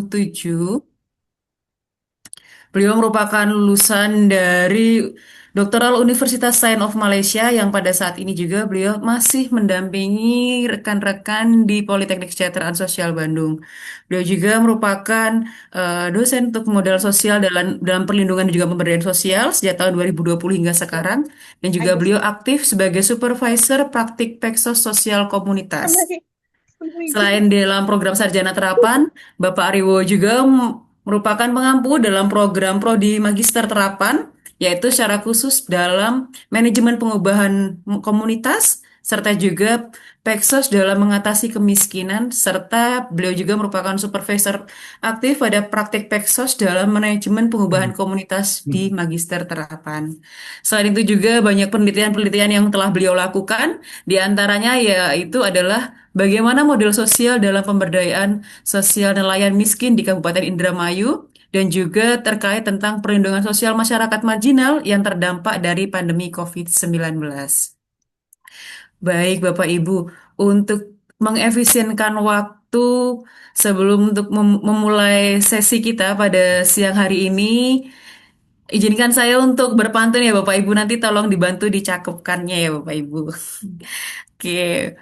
2007. Beliau merupakan lulusan dari Doktoral Universitas Sains of Malaysia yang pada saat ini juga beliau masih mendampingi rekan-rekan di Politeknik Kesejahteraan Sosial Bandung. Beliau juga merupakan dosen untuk modal sosial dalam perlindungan dan juga pemberdayaan sosial sejak tahun 2020 hingga sekarang. Dan juga beliau aktif sebagai supervisor praktik Peksos Sosial Komunitas. Selain di dalam program sarjana terapan, Bapak Ariwo juga merupakan pengampu dalam program prodi magister terapan, yaitu secara khusus dalam manajemen pengubahan komunitas, serta juga Peksos dalam mengatasi kemiskinan, serta beliau juga merupakan supervisor aktif pada praktik Peksos dalam manajemen pengubahan komunitas di magister terapan. Selain itu juga banyak penelitian-penelitian yang telah beliau lakukan, di antaranya yaitu adalah bagaimana model sosial dalam pemberdayaan sosial nelayan miskin di Kabupaten Indramayu dan juga terkait tentang perlindungan sosial masyarakat marginal yang terdampak dari pandemi COVID-19. Baik, Bapak Ibu, untuk mengefisienkan waktu sebelum untuk memulai sesi kita pada siang hari ini, izinkan saya untuk berpantun ya Bapak Ibu, nanti tolong dibantu dicakupkannya ya Bapak Ibu. Oke.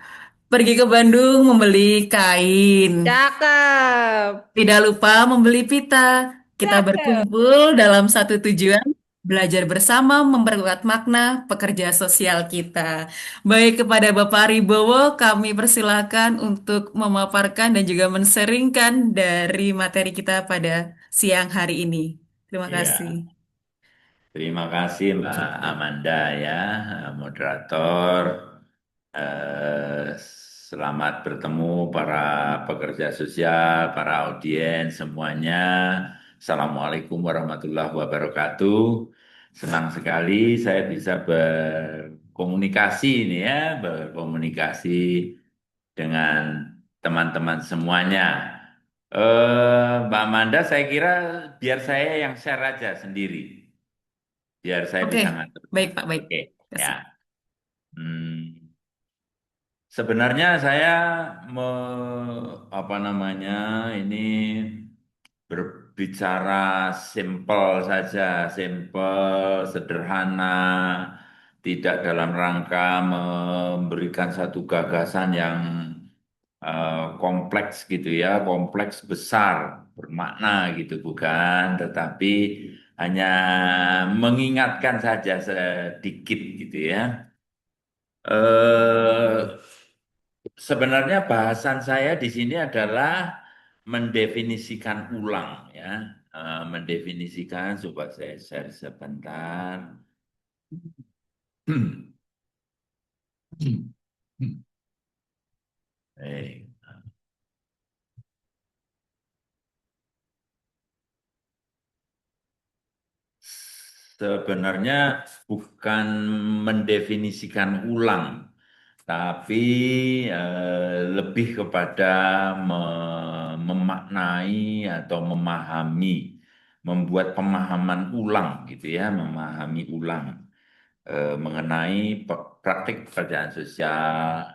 Pergi ke Bandung membeli kain. Cakep. Tidak lupa membeli pita. Kita Cakep. berkumpul dalam satu tujuan, belajar bersama memperkuat makna pekerja sosial kita. Baik kepada Bapak Ribowo, kami persilakan untuk memaparkan dan juga menseringkan dari materi kita pada siang hari ini. Terima Ya, kasih. terima kasih Mbak Amanda ya, moderator. Selamat bertemu para pekerja sosial, para audiens semuanya. Assalamualaikum warahmatullahi wabarakatuh. Senang sekali saya bisa berkomunikasi ini ya, berkomunikasi dengan teman-teman semuanya. Mbak Amanda, saya kira biar saya yang share aja sendiri, biar saya Oke, bisa ngaturnya. baik Pak, baik. Oke, Terima ya. kasih. Hmm, sebenarnya saya apa namanya ini berbicara simpel saja, simpel, sederhana, tidak dalam rangka memberikan satu gagasan yang kompleks gitu ya, kompleks besar, bermakna gitu bukan, tetapi hanya mengingatkan saja sedikit gitu ya. Eh, Sebenarnya bahasan saya di sini adalah mendefinisikan ulang ya. Mendefinisikan, coba saya share sebentar. Eh, Sebenarnya bukan mendefinisikan ulang, tapi lebih kepada memaknai atau memahami, membuat pemahaman ulang gitu ya, memahami ulang mengenai praktik pekerjaan sosial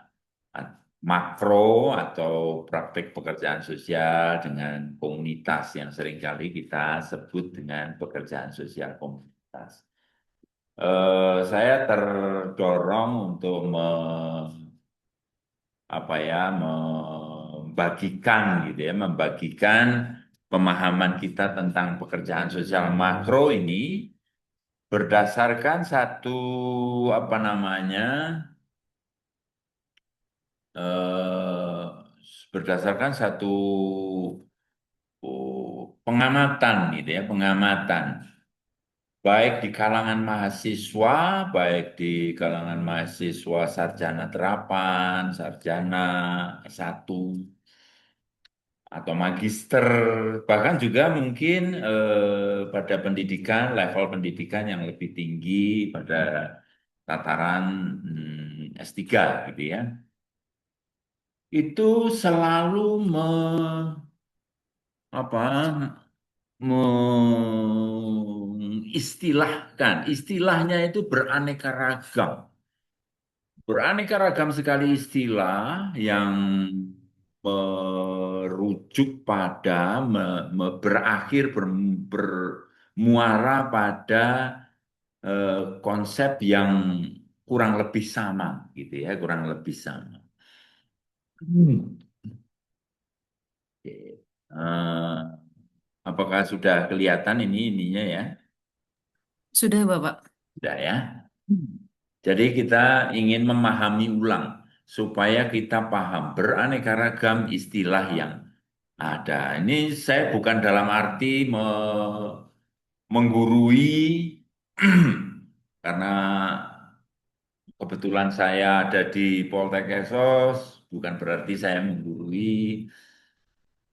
makro atau praktik pekerjaan sosial dengan komunitas yang seringkali kita sebut dengan pekerjaan sosial komunitas. Saya terdorong untuk apa ya membagikan gitu ya, membagikan pemahaman kita tentang pekerjaan sosial makro ini berdasarkan satu apa namanya eh, berdasarkan satu pengamatan gitu ya, pengamatan baik di kalangan mahasiswa, baik di kalangan mahasiswa sarjana terapan, sarjana S1 atau magister, bahkan juga mungkin pada pendidikan, level pendidikan yang lebih tinggi pada tataran S3 gitu ya. Itu selalu apa mengistilahkan, istilahnya itu beraneka ragam. Beraneka ragam sekali istilah yang berujuk pada berakhir bermuara pada konsep yang kurang lebih sama gitu ya, kurang lebih sama. Hmm. Oke. Eh, apakah sudah kelihatan ini ininya ya? Sudah, Bapak. Sudah ya. Hmm. Jadi kita ingin memahami ulang supaya kita paham beraneka ragam istilah yang ada. Ini saya bukan dalam arti menggurui karena kebetulan saya ada di Poltek Esos, bukan berarti saya menggurui.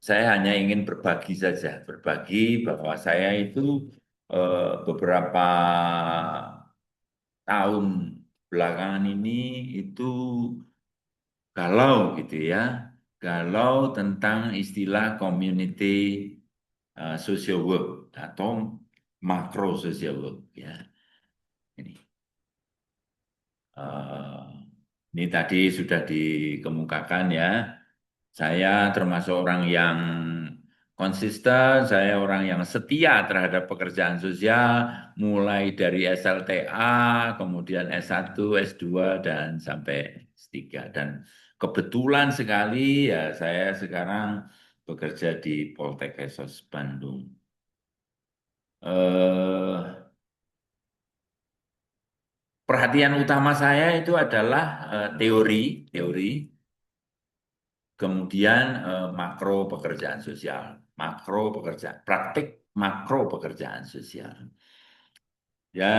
Saya hanya ingin berbagi saja, berbagi bahwa saya itu beberapa tahun belakangan ini itu galau gitu ya, galau tentang istilah community social work atau makro social work ya. Ini, eh, ini tadi sudah dikemukakan ya. Saya termasuk orang yang konsisten, saya orang yang setia terhadap pekerjaan sosial, mulai dari SLTA, kemudian S1, S2, dan sampai S3. Dan kebetulan sekali ya saya sekarang bekerja di Poltekkes Bandung. Eh, perhatian utama saya itu adalah teori, kemudian makro pekerjaan sosial, makro pekerjaan, praktik makro pekerjaan sosial. Ya,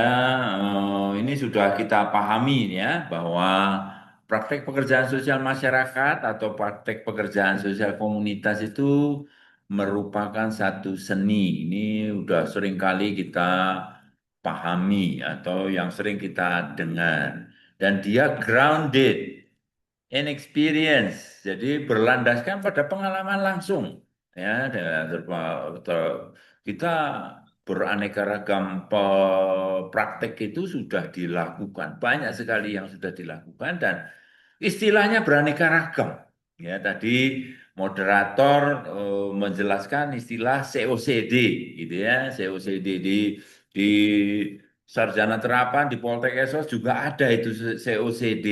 ini sudah kita pahami ya bahwa praktek pekerjaan sosial masyarakat atau praktek pekerjaan sosial komunitas itu merupakan satu seni. Ini sudah sering kali kita pahami atau yang sering kita dengar. Dan dia grounded inexperience, jadi berlandaskan pada pengalaman langsung. Ya, kita beraneka ragam praktek itu sudah dilakukan, banyak sekali yang sudah dilakukan dan istilahnya beraneka ragam. Ya, tadi moderator menjelaskan istilah COCD, gitu ya, COCD di Sarjana Terapan di Poltek Esos juga ada itu COCD.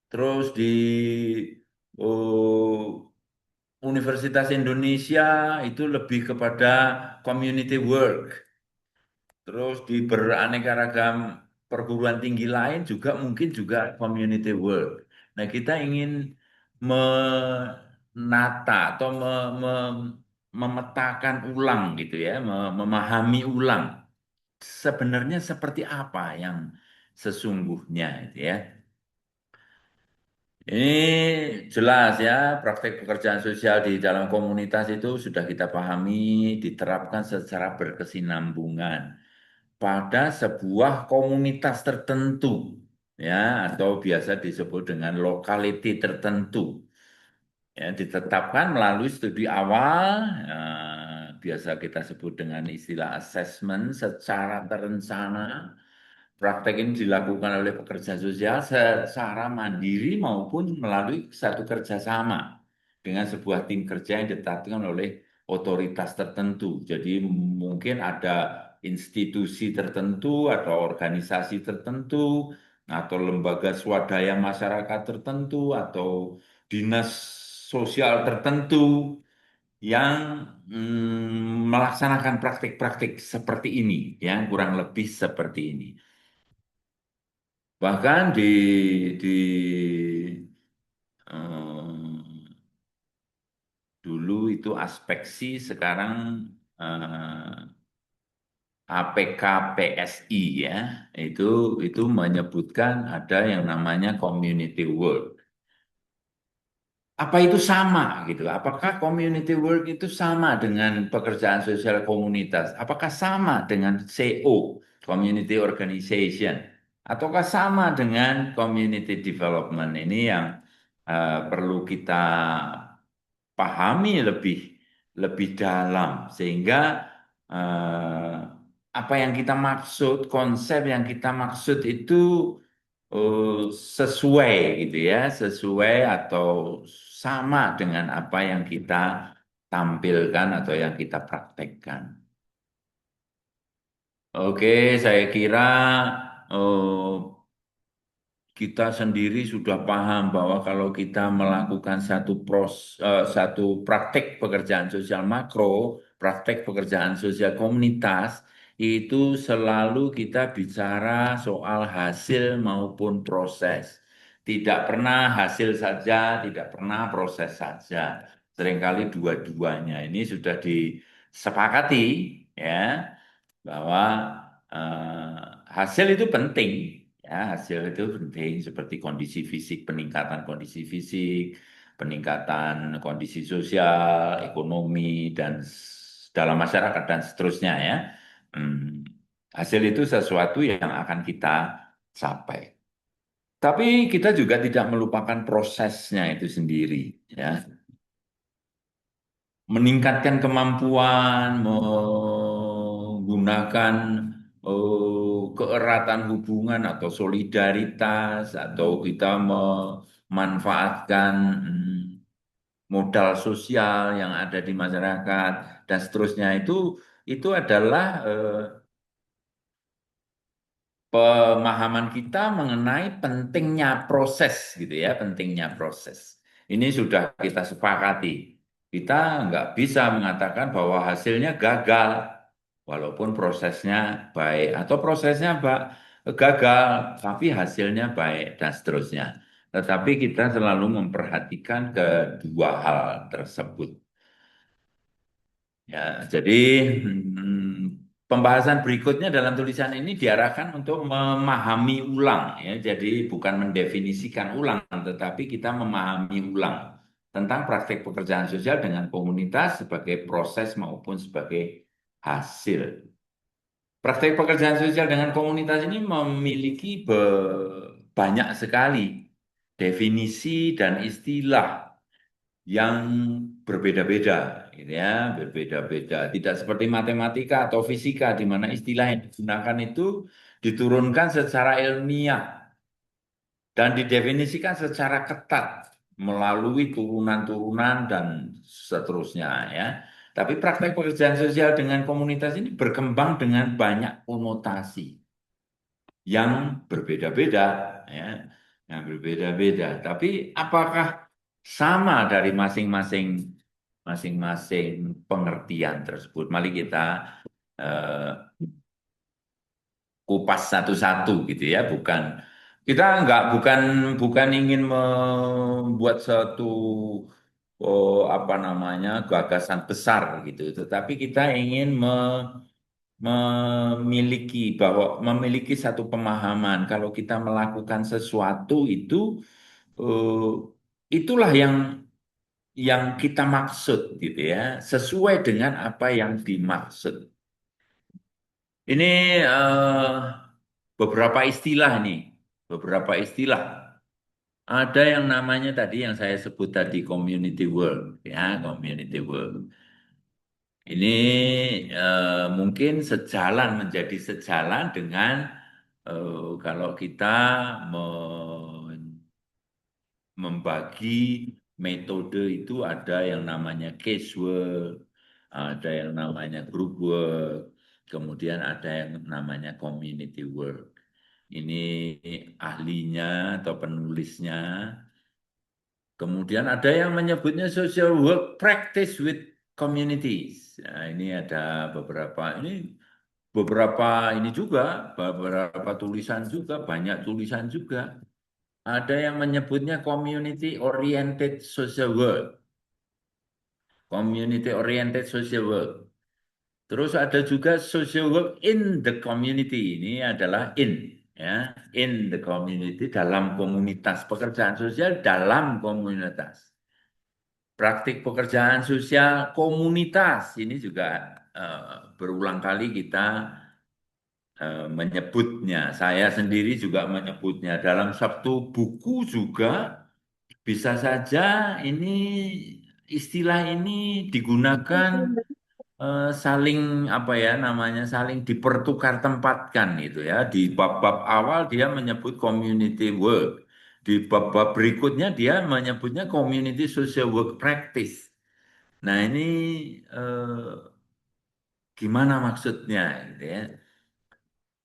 Terus di oh, Universitas Indonesia itu lebih kepada community work. Terus di beraneka ragam perguruan tinggi lain juga mungkin juga community work. Nah, kita ingin menata atau memetakan ulang gitu ya, memahami ulang sebenarnya seperti apa yang sesungguhnya gitu ya. Ini jelas ya, praktek pekerjaan sosial di dalam komunitas itu sudah kita pahami, diterapkan secara berkesinambungan pada sebuah komunitas tertentu, ya, atau biasa disebut dengan lokality tertentu. Ya, ditetapkan melalui studi awal, biasa kita sebut dengan istilah assessment secara terencana. Praktek ini dilakukan oleh pekerja sosial secara mandiri maupun melalui satu kerjasama dengan sebuah tim kerja yang ditetapkan oleh otoritas tertentu. Jadi mungkin ada institusi tertentu atau organisasi tertentu atau lembaga swadaya masyarakat tertentu atau dinas sosial tertentu yang melaksanakan praktik-praktik seperti ini, yang kurang lebih seperti ini. Bahkan di eh, dulu itu aspeksi, sekarang eh, APK-PSI ya, itu menyebutkan ada yang namanya community work. Apa itu sama gitu? Apakah community work itu sama dengan pekerjaan sosial komunitas? Apakah sama dengan CO, community organization? Ataukah sama dengan community development? Ini yang perlu kita pahami lebih lebih dalam sehingga eh, apa yang kita maksud, konsep yang kita maksud itu eh, sesuai gitu ya, sesuai atau sama dengan apa yang kita tampilkan atau yang kita praktekkan. Oke, saya kira eh, kita sendiri sudah paham bahwa kalau kita melakukan satu praktek pekerjaan sosial makro, praktek pekerjaan sosial komunitas, itu selalu kita bicara soal hasil maupun proses. Tidak pernah hasil saja, tidak pernah proses saja. Seringkali dua-duanya ini sudah disepakati, ya, bahwa hasil itu penting, ya, hasil itu penting seperti kondisi fisik, peningkatan kondisi fisik, peningkatan kondisi sosial, ekonomi dan dalam masyarakat dan seterusnya ya. Hmm, hasil itu sesuatu yang akan kita capai. Tapi kita juga tidak melupakan prosesnya itu sendiri, ya. Meningkatkan kemampuan, menggunakan keeratan hubungan atau solidaritas, atau kita memanfaatkan modal sosial yang ada di masyarakat dan seterusnya itu adalah pemahaman kita mengenai pentingnya proses gitu ya, pentingnya proses. Ini sudah kita sepakati. Kita nggak bisa mengatakan bahwa hasilnya gagal, walaupun prosesnya baik, atau prosesnya gagal, tapi hasilnya baik dan seterusnya. Tetapi kita selalu memperhatikan kedua hal tersebut. Ya, jadi pembahasan berikutnya dalam tulisan ini diarahkan untuk memahami ulang, ya. Jadi bukan mendefinisikan ulang, tetapi kita memahami ulang tentang praktek pekerjaan sosial dengan komunitas sebagai proses maupun sebagai hasil. Praktek pekerjaan sosial dengan komunitas ini memiliki banyak sekali definisi dan istilah yang berbeda-beda, gitu ya, berbeda-beda. Tidak seperti matematika atau fisika, di mana istilah yang digunakan itu diturunkan secara ilmiah dan didefinisikan secara ketat melalui turunan-turunan dan seterusnya, ya. Tapi praktek pekerjaan sosial dengan komunitas ini berkembang dengan banyak konotasi yang berbeda-beda, ya, yang berbeda-beda. Tapi apakah sama dari masing-masing pengertian tersebut? Mari kita eh, kupas satu-satu gitu ya, kita nggak bukan bukan ingin membuat satu apa namanya gagasan besar gitu, tetapi kita ingin memiliki satu pemahaman kalau kita melakukan sesuatu itu itulah yang kita maksud gitu ya, sesuai dengan apa yang dimaksud. Ini beberapa istilah nih, beberapa istilah. Ada yang namanya tadi yang saya sebut tadi community work, ya, community work. Ini mungkin menjadi sejalan dengan kalau kita membagi metode itu ada yang namanya casework, ada yang namanya group work, kemudian ada yang namanya community work. Ini ahlinya atau penulisnya. Kemudian ada yang menyebutnya social work practice with communities. Nah, ini ada beberapa ini juga, beberapa tulisan juga, banyak tulisan juga. Ada yang menyebutnya community oriented social work, community oriented social work. Terus ada juga social work in the community. Ini adalah ya, in the community, dalam komunitas, pekerjaan sosial dalam komunitas. Praktik pekerjaan sosial komunitas ini juga berulang kali kita menyebutnya. Saya sendiri juga menyebutnya dalam satu buku juga. Bisa saja ini istilah ini digunakan saling apa ya namanya saling dipertukar tempatkan itu ya. Di bab-bab awal dia menyebut community work. Di bab-bab berikutnya dia menyebutnya community social work practice. Nah, ini gimana maksudnya gitu ya?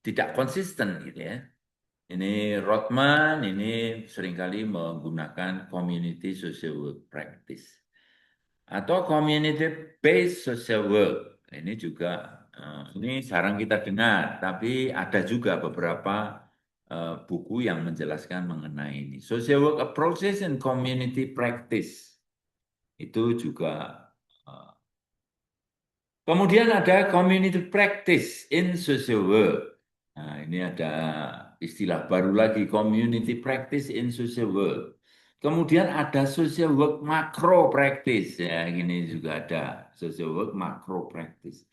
Tidak konsisten gitu ya. Ini Rothman ini seringkali menggunakan community social work practice atau community based social work. Ini juga ini jarang kita dengar, tapi ada juga beberapa buku yang menjelaskan mengenai ini. Social work approaches and community practice itu juga eh, kemudian ada community practice in social work. Nah, ini ada istilah baru lagi, community practice in social work. Kemudian ada social work macro practice. Ya, ini juga ada social work macro practice.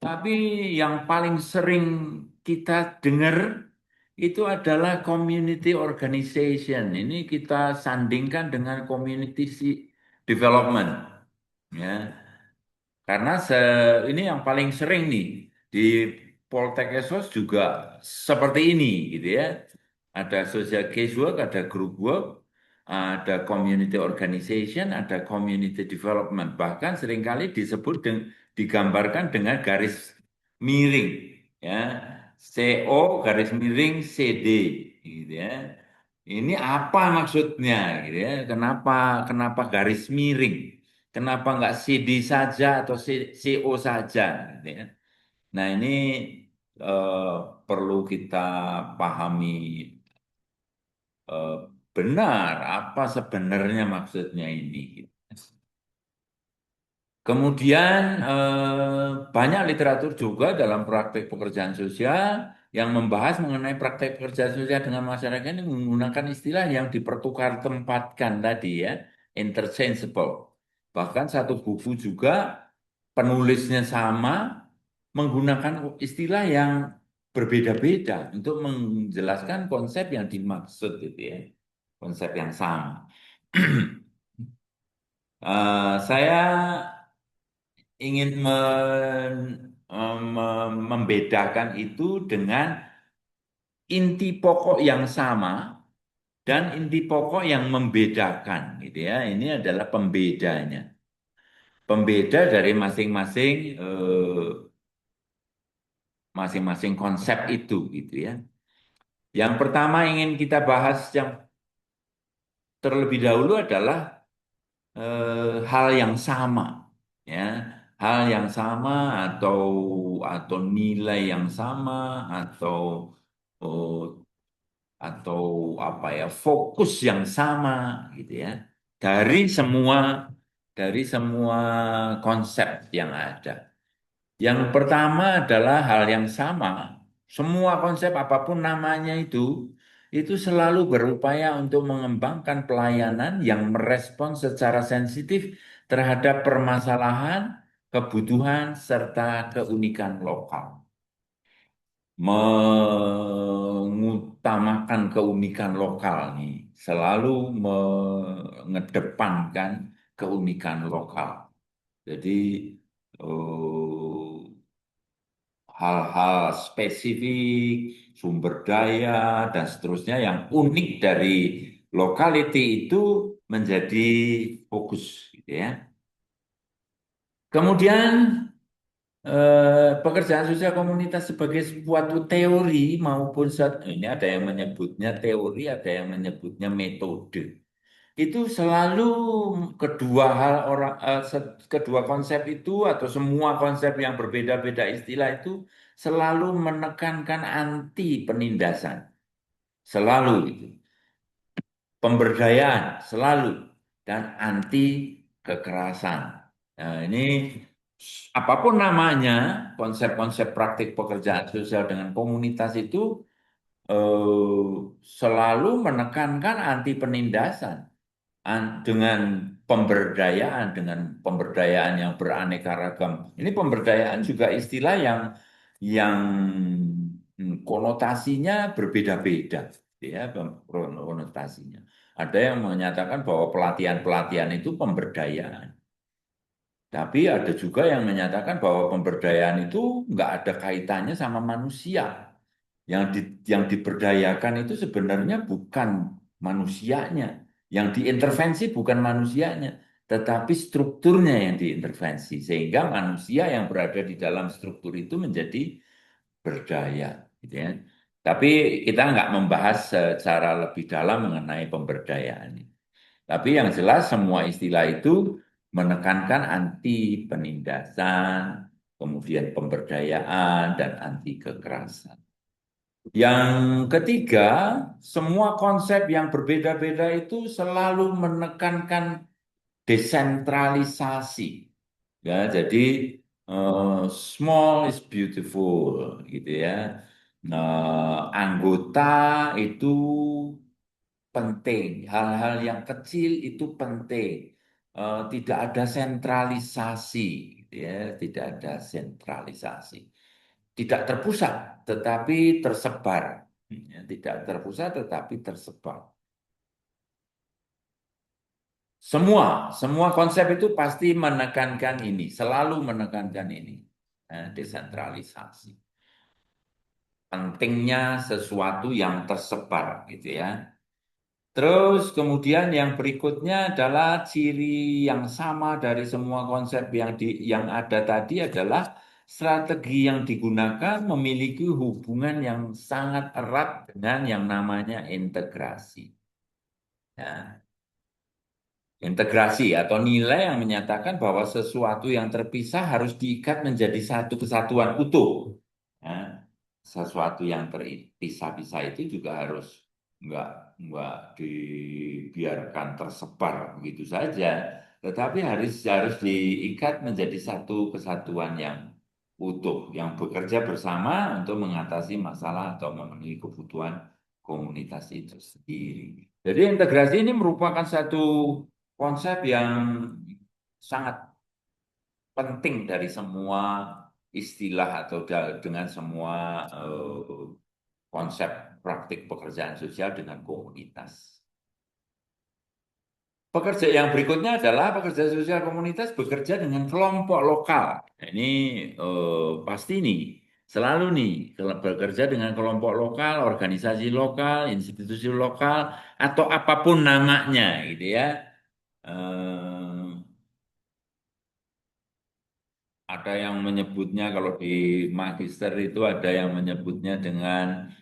Tapi yang paling sering kita dengar itu adalah community organization. Ini kita sandingkan dengan community development. Ya, karena ini yang paling sering nih di Poltekkes juga seperti ini gitu ya. Ada social casework, ada group work, ada community organization, ada community development. Bahkan seringkali disebut digambarkan dengan garis miring ya. CO garis miring CD gitu ya. Ini apa maksudnya gitu ya? Kenapa kenapa garis miring? Kenapa nggak CD saja atau CO saja gitu ya? Nah, ini eh, perlu kita pahami eh, benar apa sebenarnya maksudnya ini. Kemudian banyak literatur juga dalam praktek pekerjaan sosial yang membahas mengenai praktek pekerjaan sosial dengan masyarakat ini menggunakan istilah yang dipertukar tempatkan tadi ya, interchangeable. Bahkan satu buku juga penulisnya sama menggunakan istilah yang berbeda-beda untuk menjelaskan konsep yang dimaksud gitu ya, konsep yang sama. Saya ingin membedakan itu dengan inti pokok yang sama dan inti pokok yang membedakan gitu ya. Ini adalah pembedanya. Pembeda dari masing-masing konsep itu gitu ya. Yang pertama ingin kita bahas yang terlebih dahulu adalah hal yang sama ya. Hal yang sama atau nilai yang sama atau oh, atau apa ya fokus yang sama gitu ya dari semua konsep yang ada. Yang pertama adalah hal yang sama. Semua konsep apapun namanya itu selalu berupaya untuk mengembangkan pelayanan yang merespon secara sensitif terhadap permasalahan, kebutuhan, serta keunikan lokal. Mengutamakan keunikan lokal nih, selalu mengedepankan keunikan lokal. Jadi eh, hal-hal spesifik, sumber daya, dan seterusnya yang unik dari lokality itu menjadi fokus, gitu ya. Kemudian pekerjaan sosial komunitas sebagai suatu teori maupun ini ada yang menyebutnya teori, ada yang menyebutnya metode. Itu selalu kedua konsep itu atau semua konsep yang berbeda-beda istilah itu selalu menekankan anti penindasan, selalu itu. Pemberdayaan selalu dan anti kekerasan. Nah, ini apapun namanya, konsep-konsep praktik pekerjaan sosial dengan komunitas itu eh, selalu menekankan anti penindasan dengan pemberdayaan yang beraneka ragam. Ini pemberdayaan juga istilah yang konotasinya berbeda-beda, ya konotasinya. Ada yang menyatakan bahwa pelatihan-pelatihan itu pemberdayaan. Tapi ada juga yang menyatakan bahwa pemberdayaan itu nggak ada kaitannya sama manusia. Yang diberdayakan itu sebenarnya bukan manusianya. Yang diintervensi bukan manusianya, tetapi strukturnya yang diintervensi. Sehingga manusia yang berada di dalam struktur itu menjadi berdaya. Gitu ya. Tapi kita nggak membahas secara lebih dalam mengenai pemberdayaan ini. Tapi yang jelas semua istilah itu menekankan anti penindasan, kemudian pemberdayaan, dan anti kekerasan. Yang ketiga, semua konsep yang berbeda-beda itu selalu menekankan desentralisasi. Ya, jadi small is beautiful, gitu ya. Anggota itu penting, hal-hal yang kecil itu penting. Tidak ada sentralisasi, gitu ya, tidak ada sentralisasi. Tidak terpusat, tetapi tersebar. Ya, tidak terpusat, tetapi tersebar. Semua konsep itu pasti menekankan ini, selalu menekankan ini, desentralisasi. Pentingnya sesuatu yang tersebar, gitu ya. Terus kemudian yang berikutnya adalah ciri yang sama dari semua konsep yang ada tadi adalah strategi yang digunakan memiliki hubungan yang sangat erat dengan yang namanya integrasi. Ya. Integrasi atau nilai yang menyatakan bahwa sesuatu yang terpisah harus diikat menjadi satu kesatuan utuh. Ya, sesuatu yang terpisah-pisah itu juga harus nggak nggak dibiarkan tersebar begitu saja, tetapi harus harus diikat menjadi satu kesatuan yang utuh, yang bekerja bersama untuk mengatasi masalah atau memenuhi kebutuhan komunitas itu sendiri. Jadi integrasi ini merupakan satu konsep yang sangat penting dari semua istilah atau dengan semua konsep praktik pekerjaan sosial dengan komunitas. Pekerja yang berikutnya adalah pekerja sosial komunitas bekerja dengan kelompok lokal. Nah, ini pasti nih, selalu nih kalau bekerja dengan kelompok lokal, organisasi lokal, institusi lokal, atau apapun namanya, gitu ya. Eh, Ada yang menyebutnya kalau di magister itu ada yang menyebutnya dengan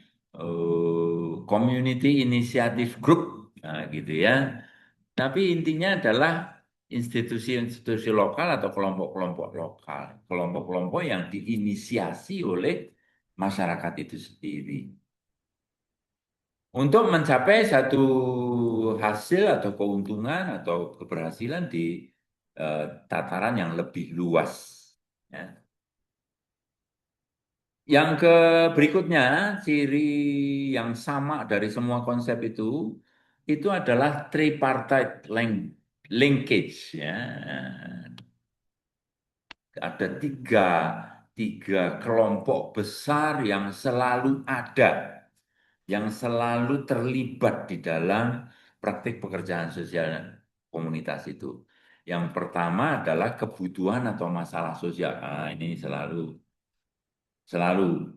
community initiative group, nah, gitu ya. Tapi intinya adalah institusi-institusi lokal atau kelompok-kelompok lokal, kelompok-kelompok yang diinisiasi oleh masyarakat itu sendiri untuk mencapai satu hasil atau keuntungan atau keberhasilan di tataran yang lebih luas. Ya. Yang ke berikutnya, ciri yang sama dari semua konsep itu adalah tripartite linkage. Ya. Ada tiga kelompok besar yang selalu ada, yang selalu terlibat di dalam praktik pekerjaan sosial komunitas itu. Yang pertama adalah kebutuhan atau masalah sosial. Nah, ini selalu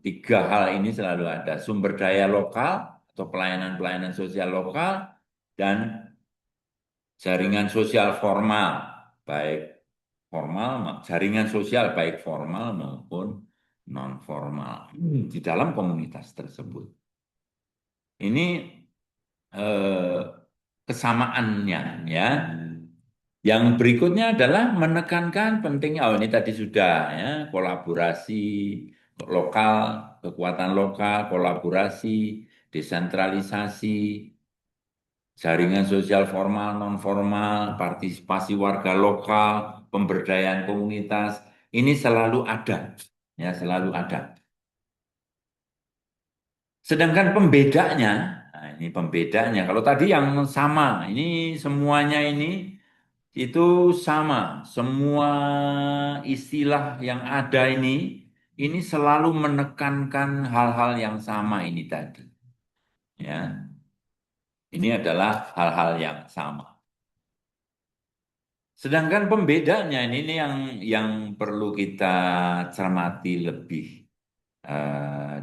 tiga hal ini selalu ada sumber daya lokal atau pelayanan-pelayanan sosial lokal dan jaringan sosial formal, baik jaringan sosial baik formal maupun non formal di dalam komunitas tersebut. Ini eh, kesamaannya, ya. Yang berikutnya adalah menekankan pentingnya, oh ini tadi sudah ya, kolaborasi lokal, kekuatan lokal, kolaborasi, desentralisasi, jaringan sosial formal, non formal, partisipasi warga lokal, pemberdayaan komunitas, ini selalu ada, ya selalu ada. Sedangkan pembedanya, nah ini pembedanya. Kalau tadi yang sama, ini semuanya itu sama. Semua istilah yang ada ini selalu menekankan hal-hal yang sama ini tadi. Ya, ini adalah hal-hal yang sama. Sedangkan pembedanya ini yang perlu kita cermati lebih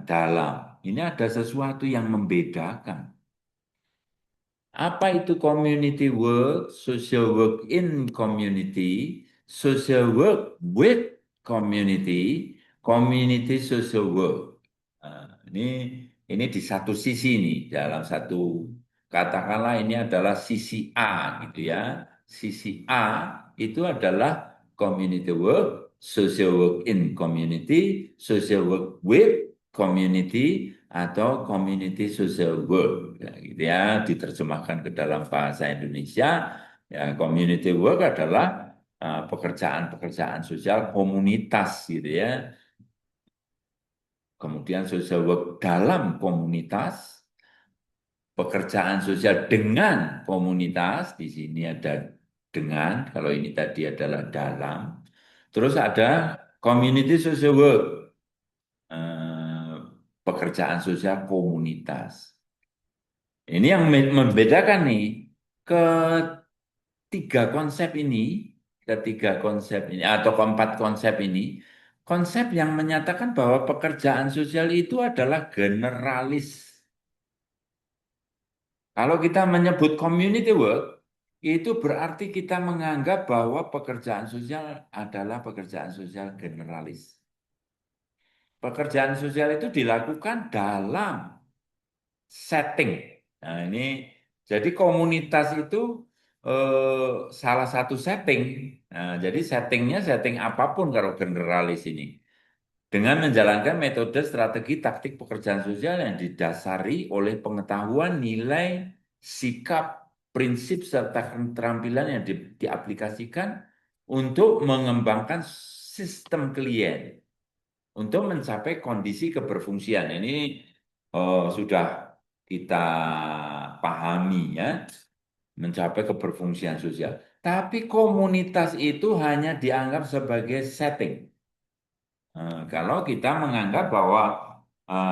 dalam. Ini ada sesuatu yang membedakan. Apa itu community work, social work in community, social work with community, community social work. Nah, ini di satu sisi nih, dalam satu katakanlah ini adalah sisi A gitu ya. Sisi A itu adalah community work, social work in community, social work with community atau community social work ya, gitu ya diterjemahkan ke dalam bahasa Indonesia ya community work adalah pekerjaan-pekerjaan sosial komunitas gitu ya kemudian social work dalam komunitas pekerjaan sosial dengan komunitas di sini ada dengan kalau ini tadi adalah dalam terus ada community social work eh, pekerjaan sosial komunitas. Ini yang membedakan nih ketiga konsep ini atau keempat konsep ini, konsep yang menyatakan bahwa pekerjaan sosial itu adalah generalis. Kalau kita menyebut community work, itu berarti kita menganggap bahwa pekerjaan sosial adalah pekerjaan sosial generalis. Pekerjaan sosial itu dilakukan dalam setting. Nah, ini jadi komunitas itu salah satu setting. Nah, jadi settingnya setting apapun kalau generalis ini. Dengan menjalankan metode strategi taktik pekerjaan sosial yang didasari oleh pengetahuan, nilai, sikap, prinsip, serta keterampilan yang diaplikasikan untuk mengembangkan sistem klien untuk mencapai kondisi keberfungsian. Ini sudah kita pahami ya, mencapai keberfungsian sosial. Tapi komunitas itu hanya dianggap sebagai setting. Kalau kita menganggap bahwa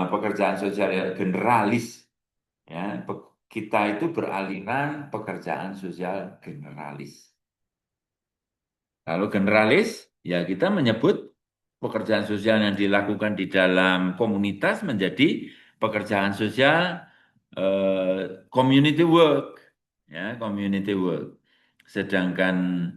pekerjaan sosial generalis, ya, kita itu beraliran pekerjaan sosial generalis. Kalau generalis, ya kita menyebut pekerjaan sosial yang dilakukan di dalam komunitas menjadi pekerjaan sosial community work, ya community work. Sedangkan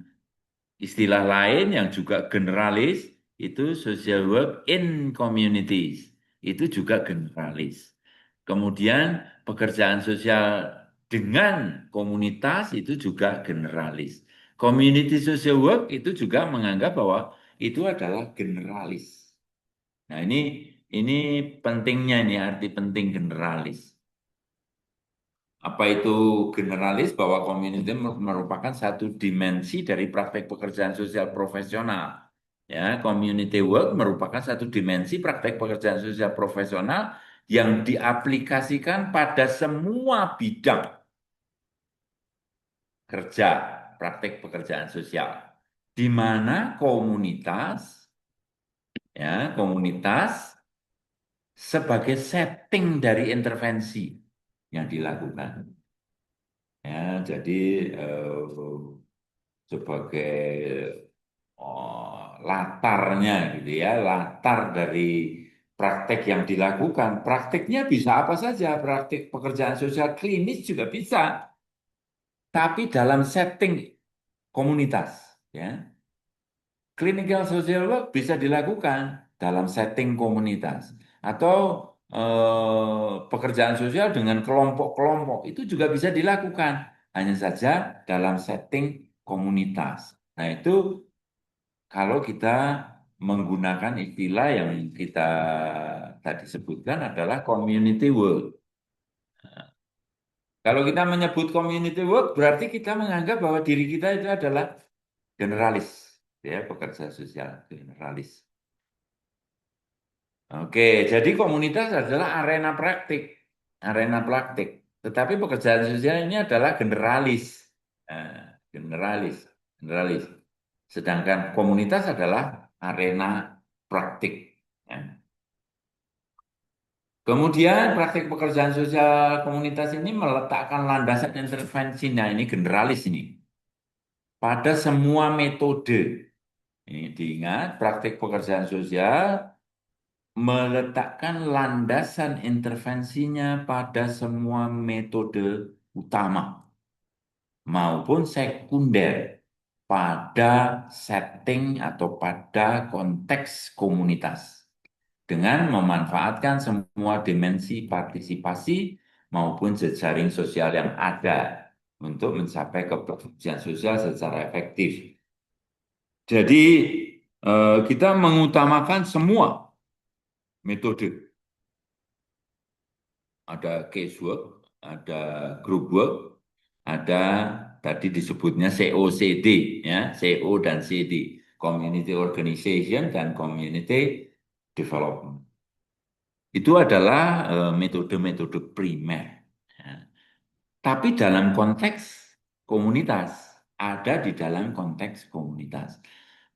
istilah lain yang juga generalis itu social work in communities, itu juga generalis. Kemudian pekerjaan sosial dengan komunitas itu juga generalis. Community social work itu juga menganggap bahwa itu adalah generalis. Nah, ini pentingnya ini arti penting generalis. Apa itu generalis bahwa community merupakan satu dimensi dari praktek pekerjaan sosial profesional. Ya, community work merupakan satu dimensi praktek pekerjaan sosial profesional yang diaplikasikan pada semua bidang kerja, praktek pekerjaan sosial. Di mana komunitas sebagai setting dari intervensi yang dilakukan. Ya, jadi sebagai latarnya gitu ya, latar dari praktek yang dilakukan. Prakteknya bisa apa saja, praktek pekerjaan sosial klinis juga bisa, tapi dalam setting komunitas, ya. Clinical social work bisa dilakukan dalam setting komunitas atau pekerjaan sosial dengan kelompok-kelompok itu juga bisa dilakukan hanya saja dalam setting komunitas. Nah, itu kalau kita menggunakan istilah yang kita tadi sebutkan adalah community work. Kalau kita menyebut community work berarti kita menganggap bahwa diri kita itu adalah generalis, ya, pekerja sosial generalis. Oke, jadi komunitas adalah arena praktik. Tetapi pekerjaan sosial ini adalah generalis, generalis, generalis. Sedangkan komunitas adalah arena praktik. Ya. Kemudian praktik pekerjaan sosial komunitas ini meletakkan landasan intervensinya ini generalis ini. pada semua metode. Ini diingat, praktik pekerjaan sosial meletakkan landasan intervensinya pada semua metode utama maupun sekunder pada setting atau pada konteks komunitas dengan memanfaatkan semua dimensi partisipasi maupun jejaring sosial yang ada untuk mencapai keberfungsian sosial secara efektif. Jadi kita mengutamakan semua metode. Ada casework, ada group work, ada tadi disebutnya COCD, ya, CO dan CD, Community Organization dan Community Development. Itu adalah metode-metode primer. Ya. Tapi dalam konteks komunitas, ada di dalam konteks komunitas.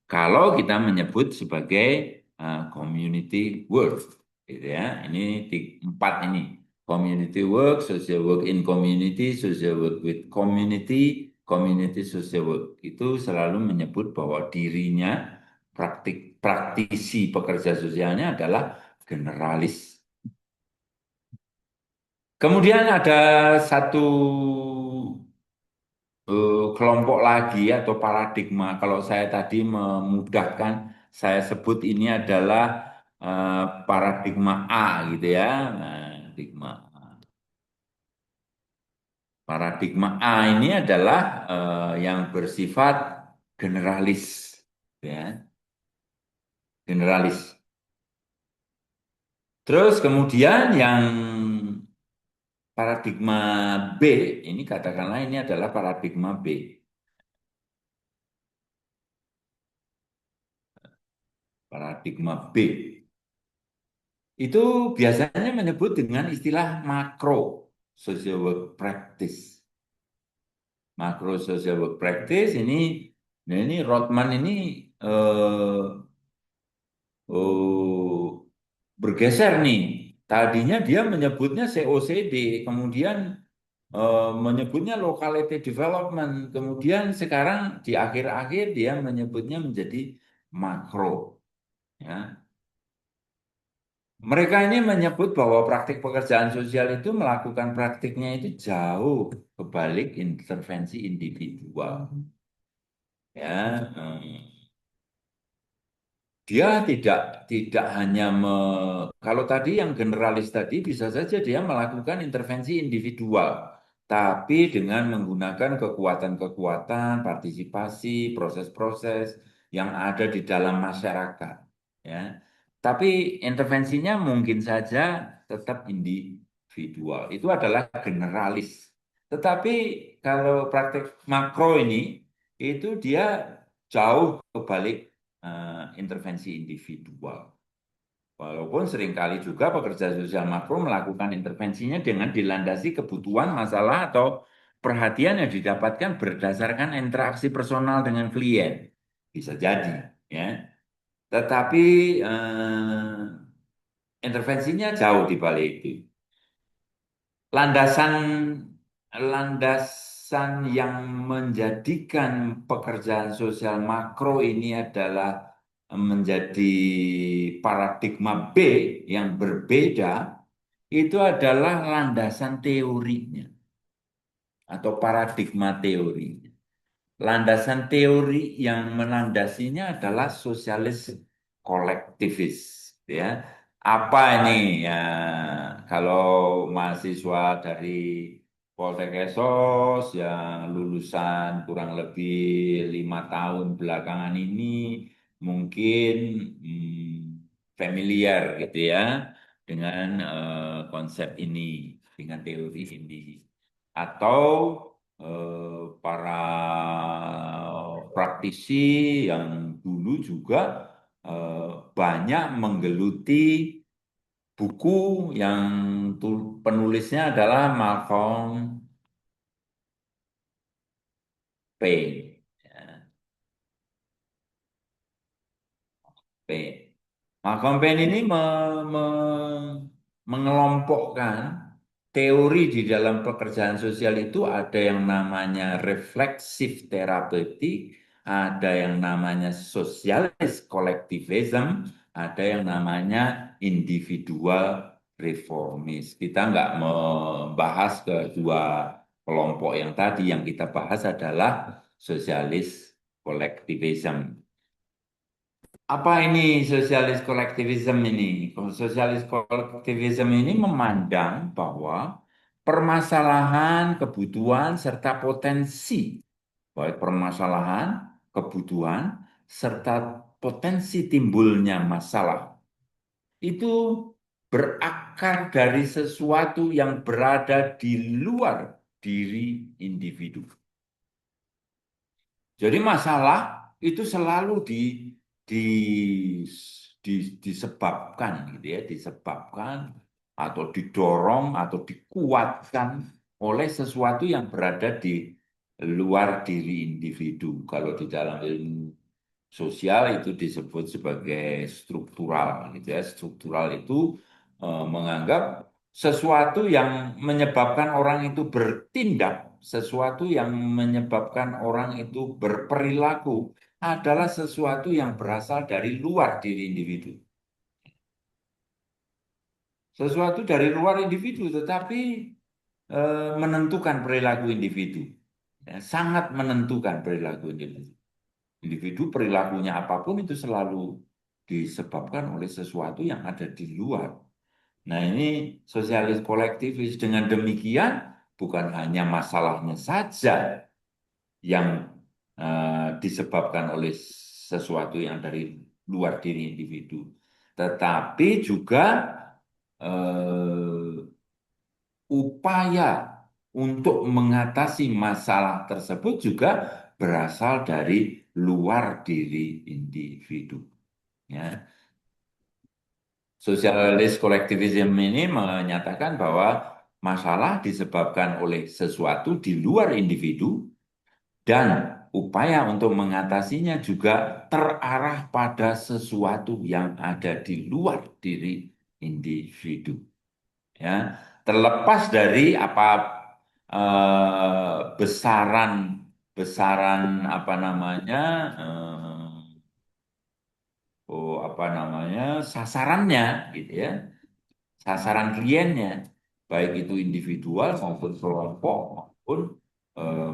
Kalau kita menyebut sebagai community work, gitu ya, ini empat ini. Community work, social work in community, social work with community, community social work. Itu selalu menyebut bahwa dirinya praktisi pekerja sosialnya adalah generalis. Kemudian ada satu kelompok lagi atau paradigma. Kalau saya tadi memudahkan, saya sebut ini adalah paradigma A gitu ya. Nah, paradigma A. Paradigma A ini adalah yang bersifat generalis, ya, generalis. Terus kemudian yang paradigma B, ini katakanlah ini adalah paradigma B. Paradigma B. Itu biasanya menyebut dengan istilah makro social work practice. Makro social work practice ini, nah ini Rothman ini eh, oh, bergeser nih. Tadinya dia menyebutnya COCD, kemudian menyebutnya locality development, kemudian sekarang di akhir-akhir dia menyebutnya menjadi makro. Ya. Mereka ini menyebut bahwa praktik pekerjaan sosial itu melakukan praktiknya itu jauh kebalik intervensi individual. Ya, dia tidak hanya kalau tadi yang generalis tadi bisa saja dia melakukan intervensi individual, tapi dengan menggunakan kekuatan-kekuatan, partisipasi, proses-proses yang ada di dalam masyarakat. Ya. Tapi intervensinya mungkin saja tetap individual. Itu adalah generalis. Tetapi kalau praktek makro ini, itu dia jauh kebalik intervensi individual. Walaupun seringkali juga pekerja sosial makro melakukan intervensinya dengan dilandasi kebutuhan, masalah, atau perhatian yang didapatkan berdasarkan interaksi personal dengan klien. Bisa jadi, ya. Tetapi intervensinya jauh di balik itu. Landasan landasan yang menjadikan pekerjaan sosial makro ini adalah menjadi paradigma B yang berbeda, itu adalah landasan teorinya atau paradigma teorinya. Landasan teori yang melandasinya adalah sosialis kolektivis, ya. Apa ini ya? Kalau mahasiswa dari Poltek Esos yang lulusan kurang lebih 5 tahun belakangan ini mungkin familiar gitu ya dengan konsep ini, dengan teori ini, atau para praktisi yang dulu juga eh, banyak menggeluti buku yang penulisnya adalah Malcolm Payne. Ya, Payne. Malcolm Payne ini mengelompokkan teori di dalam pekerjaan sosial itu ada yang namanya refleksif terapeutik, ada yang namanya sosialis kolektivism, ada yang namanya individual reformis. Kita nggak membahas kedua kelompok yang tadi, yang kita bahas adalah sosialis kolektivism. Apa ini sosialis kolektivisme ini? Sosialis kolektivisme ini memandang bahwa permasalahan, kebutuhan, serta potensi, baik permasalahan, kebutuhan, serta potensi timbulnya masalah, itu berakar dari sesuatu yang berada di luar diri individu. Jadi masalah itu selalu di, disebabkan gitu ya, disebabkan atau didorong atau dikuatkan oleh sesuatu yang berada di luar diri individu. Kalau di dalam ilmu sosial itu disebut sebagai struktural gitu ya. Struktural itu menganggap sesuatu yang menyebabkan orang itu bertindak, sesuatu yang menyebabkan orang itu berperilaku adalah sesuatu yang berasal dari luar diri individu. Sesuatu dari luar individu, tetapi menentukan perilaku individu. Ya, sangat menentukan perilaku individu. Individu perilakunya apapun itu selalu disebabkan oleh sesuatu yang ada di luar. Nah, ini sosialis kolektivis. Dengan demikian, bukan hanya masalahnya saja yang disebabkan oleh sesuatu yang dari luar diri individu, tetapi juga eh, upaya untuk mengatasi masalah tersebut juga berasal dari luar diri individu. Ya. Sosialis kolektivisme ini menyatakan bahwa masalah disebabkan oleh sesuatu di luar individu dan upaya untuk mengatasinya juga terarah pada sesuatu yang ada di luar diri individu. Ya, terlepas dari apa besaran besaran apa namanya apa namanya sasarannya gitu ya, sasaran kliennya, baik itu individual maupun kelompok maupun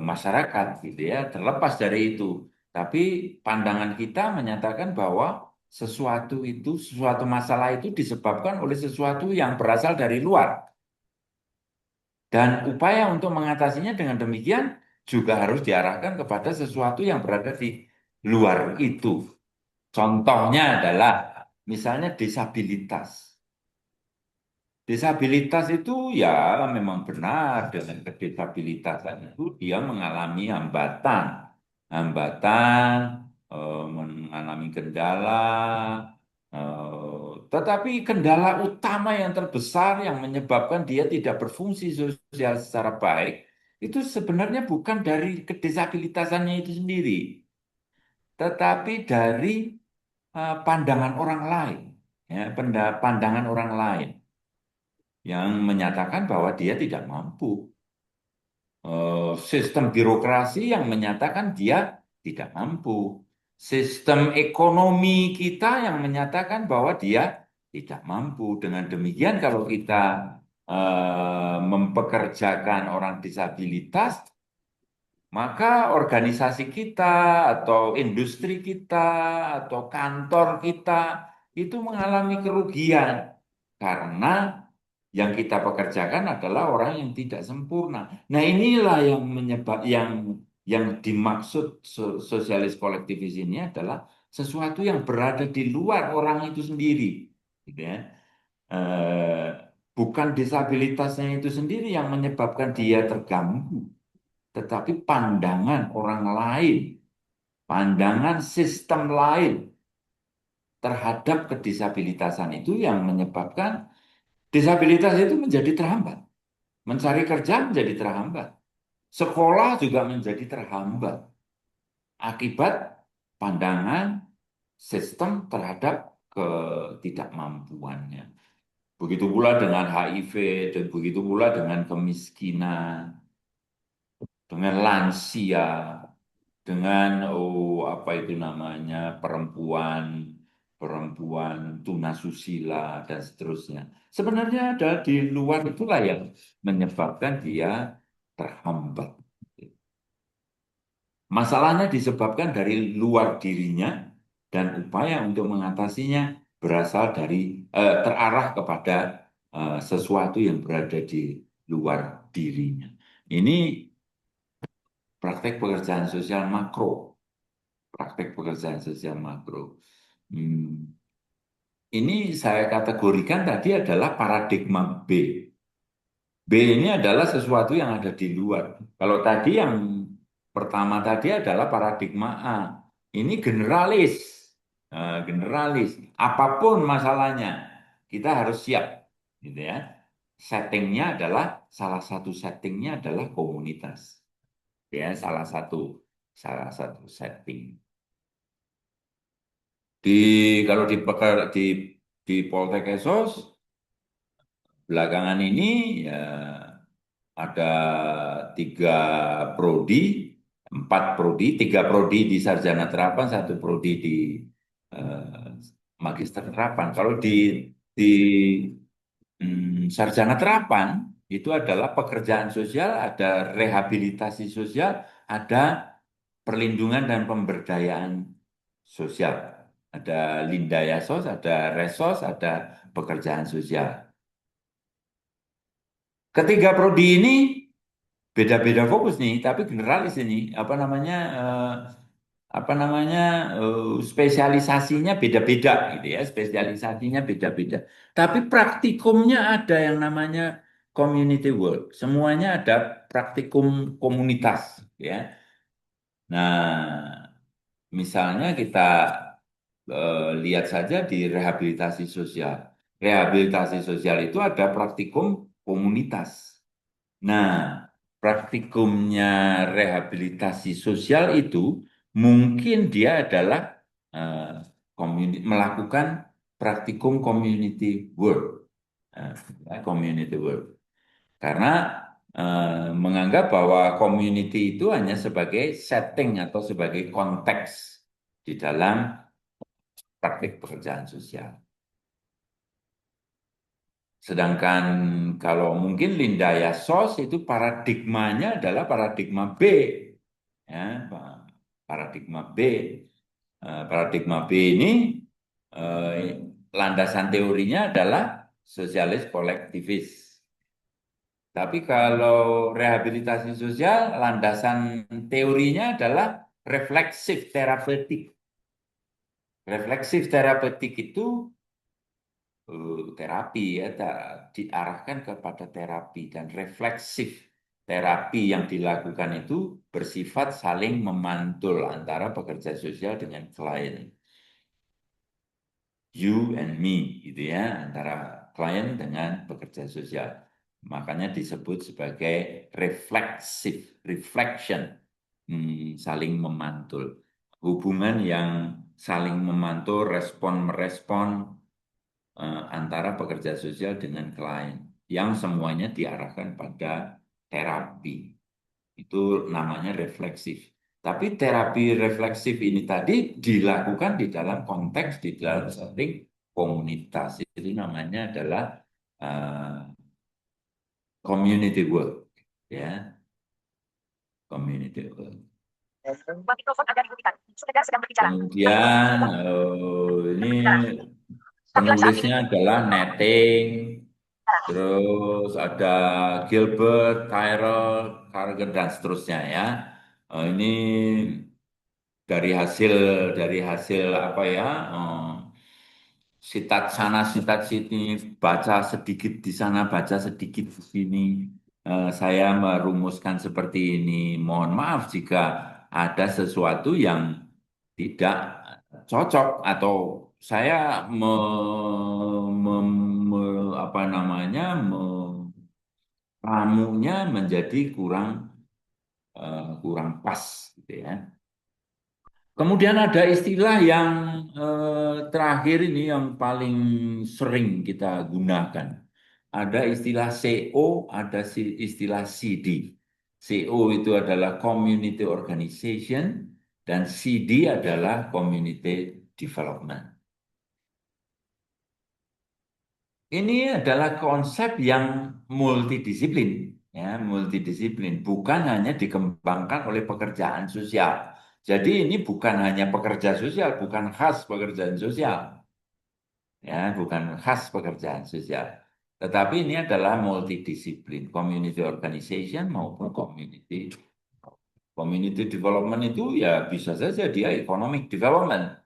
masyarakat gitu ya, terlepas dari itu. Tapi pandangan kita menyatakan bahwa sesuatu masalah itu disebabkan oleh sesuatu yang berasal dari luar. Dan upaya untuk mengatasinya dengan demikian juga harus diarahkan kepada sesuatu yang berada di luar itu. Contohnya adalah misalnya disabilitas. Disabilitas itu ya memang benar, dengan kedisabilitasan itu dia mengalami hambatan, hambatan, mengalami kendala, tetapi kendala utama yang terbesar yang menyebabkan dia tidak berfungsi sosial secara baik itu sebenarnya bukan dari kedisabilitasannya itu sendiri, tetapi dari pandangan orang lain, ya, pandangan orang lain yang menyatakan bahwa dia tidak mampu. Sistem birokrasi yang menyatakan dia tidak mampu. Sistem ekonomi kita yang menyatakan bahwa dia tidak mampu. Dengan demikian, kalau kita mempekerjakan orang disabilitas, maka organisasi kita atau industri kita atau kantor kita itu mengalami kerugian karena yang kita pekerjakan adalah orang yang tidak sempurna. Nah, inilah yang yang dimaksud sosialis kolektivis ini adalah sesuatu yang berada di luar orang itu sendiri, gitu ya. Eh, bukan disabilitasnya itu sendiri yang menyebabkan dia terganggu, tetapi pandangan orang lain, pandangan sistem lain terhadap kedisabilitasan itu yang menyebabkan disabilitas itu menjadi terhambat. Mencari kerja menjadi terhambat. Sekolah juga menjadi terhambat. Akibat pandangan sistem terhadap ketidakmampuannya. Begitu pula dengan HIV, dan begitu pula dengan kemiskinan, dengan lansia, dengan apa itu namanya perempuan, perempuan tunasusila dan seterusnya. Sebenarnya ada di luar itulah yang menyebabkan dia terhambat. Masalahnya disebabkan dari luar dirinya dan upaya untuk mengatasinya berasal dari terarah kepada sesuatu yang berada di luar dirinya. Ini praktek pekerjaan sosial makro, praktek pekerjaan sosial makro. Hmm, Ini saya kategorikan tadi adalah paradigma B. B ini adalah sesuatu yang ada di luar. Kalau tadi yang pertama tadi adalah paradigma A. Ini generalis. Generalis. Apapun masalahnya, kita harus siap. Gitu ya. Settingnya adalah, salah satu settingnya adalah komunitas. Ya, salah satu setting. Di kalau di Poltek Esos belakangan ini ya ada 3 prodi, 4 prodi, 3 prodi di sarjana terapan, 1 prodi di eh, magister terapan. Kalau di sarjana terapan itu adalah pekerjaan sosial, ada rehabilitasi sosial, ada perlindungan dan pemberdayaan sosial. Ada Lindaya Sos, ada Resos, ada pekerjaan sosial. Ketiga prodi ini beda-beda fokus nih, tapi generalis ini apa namanya spesialisasinya beda-beda gitu ya, spesialisasinya beda-beda. Tapi praktikumnya ada yang namanya community work. Semuanya ada praktikum komunitas ya. Nah, misalnya kita lihat saja di rehabilitasi sosial. Rehabilitasi sosial itu ada praktikum komunitas. Nah, praktikumnya rehabilitasi sosial itu mungkin dia adalah eh, melakukan praktikum community work. Community work. Karena menganggap bahwa community itu hanya sebagai setting atau sebagai konteks di dalam praktik pekerjaan sosial. Sedangkan kalau mungkin Linda Yasos itu paradigmanya adalah paradigma B, ya, paradigma B. Paradigma B ini landasan teorinya adalah sosialis kolektivis. Tapi kalau rehabilitasi sosial, landasan teorinya adalah refleksif terapeutik. Refleksif terapeutik itu terapi ya diarahkan kepada terapi dan refleksif terapi yang dilakukan itu bersifat saling memantul antara pekerja sosial dengan klien, you and me gitu ya, antara klien dengan pekerja sosial, makanya disebut sebagai refleksif reflection, saling memantul, hubungan yang saling memantul, respon merespon antara pekerja sosial dengan klien yang semuanya diarahkan pada terapi. Itu namanya refleksif. Tapi terapi refleksif ini tadi dilakukan di dalam konteks, di dalam setting komunitas. Itu namanya adalah uh, community work. Ya, community work. Kemudian ini penulisnya adalah Netting, terus ada Gilbert, Tyrrell, Carger dan seterusnya ya. Ini dari hasil apa ya? Sitat sana, sitat sini, baca sedikit di sana, baca sedikit di sini. Saya merumuskan seperti ini. Mohon maaf jika ada sesuatu yang tidak cocok atau saya apa namanya meramunya menjadi kurang pas gitu ya. Kemudian ada istilah yang terakhir ini yang paling sering kita gunakan. Ada istilah CO, ada istilah CD. CO itu adalah Community Organization dan CD adalah Community Development. Ini adalah konsep yang multidisiplin, ya, multidisiplin, bukan hanya dikembangkan oleh pekerjaan sosial. Jadi ini bukan hanya pekerja sosial, bukan khas pekerjaan sosial, ya, bukan khas pekerjaan sosial. Tetapi ini adalah multidisiplin, community organization maupun community development itu ya bisa saja dia economic development,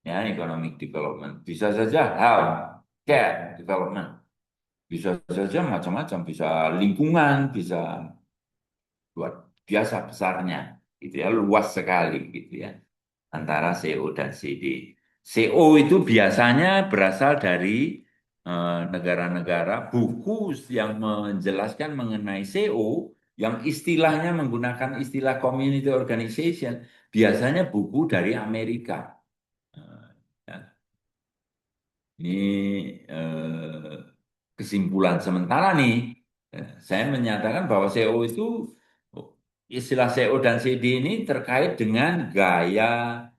ya, economic development, bisa saja health care development. Bisa saja macam-macam, bisa lingkungan, bisa luar biasa besarnya, gitu ya, luas sekali, gitu ya, antara CO dan CD. CO itu biasanya berasal dari negara-negara buku yang menjelaskan mengenai CO, yang istilahnya menggunakan istilah community organization, biasanya buku dari Amerika. Ya, ini kesimpulan sementara nih, saya menyatakan bahwa CO itu, istilah CO dan CD ini terkait dengan gaya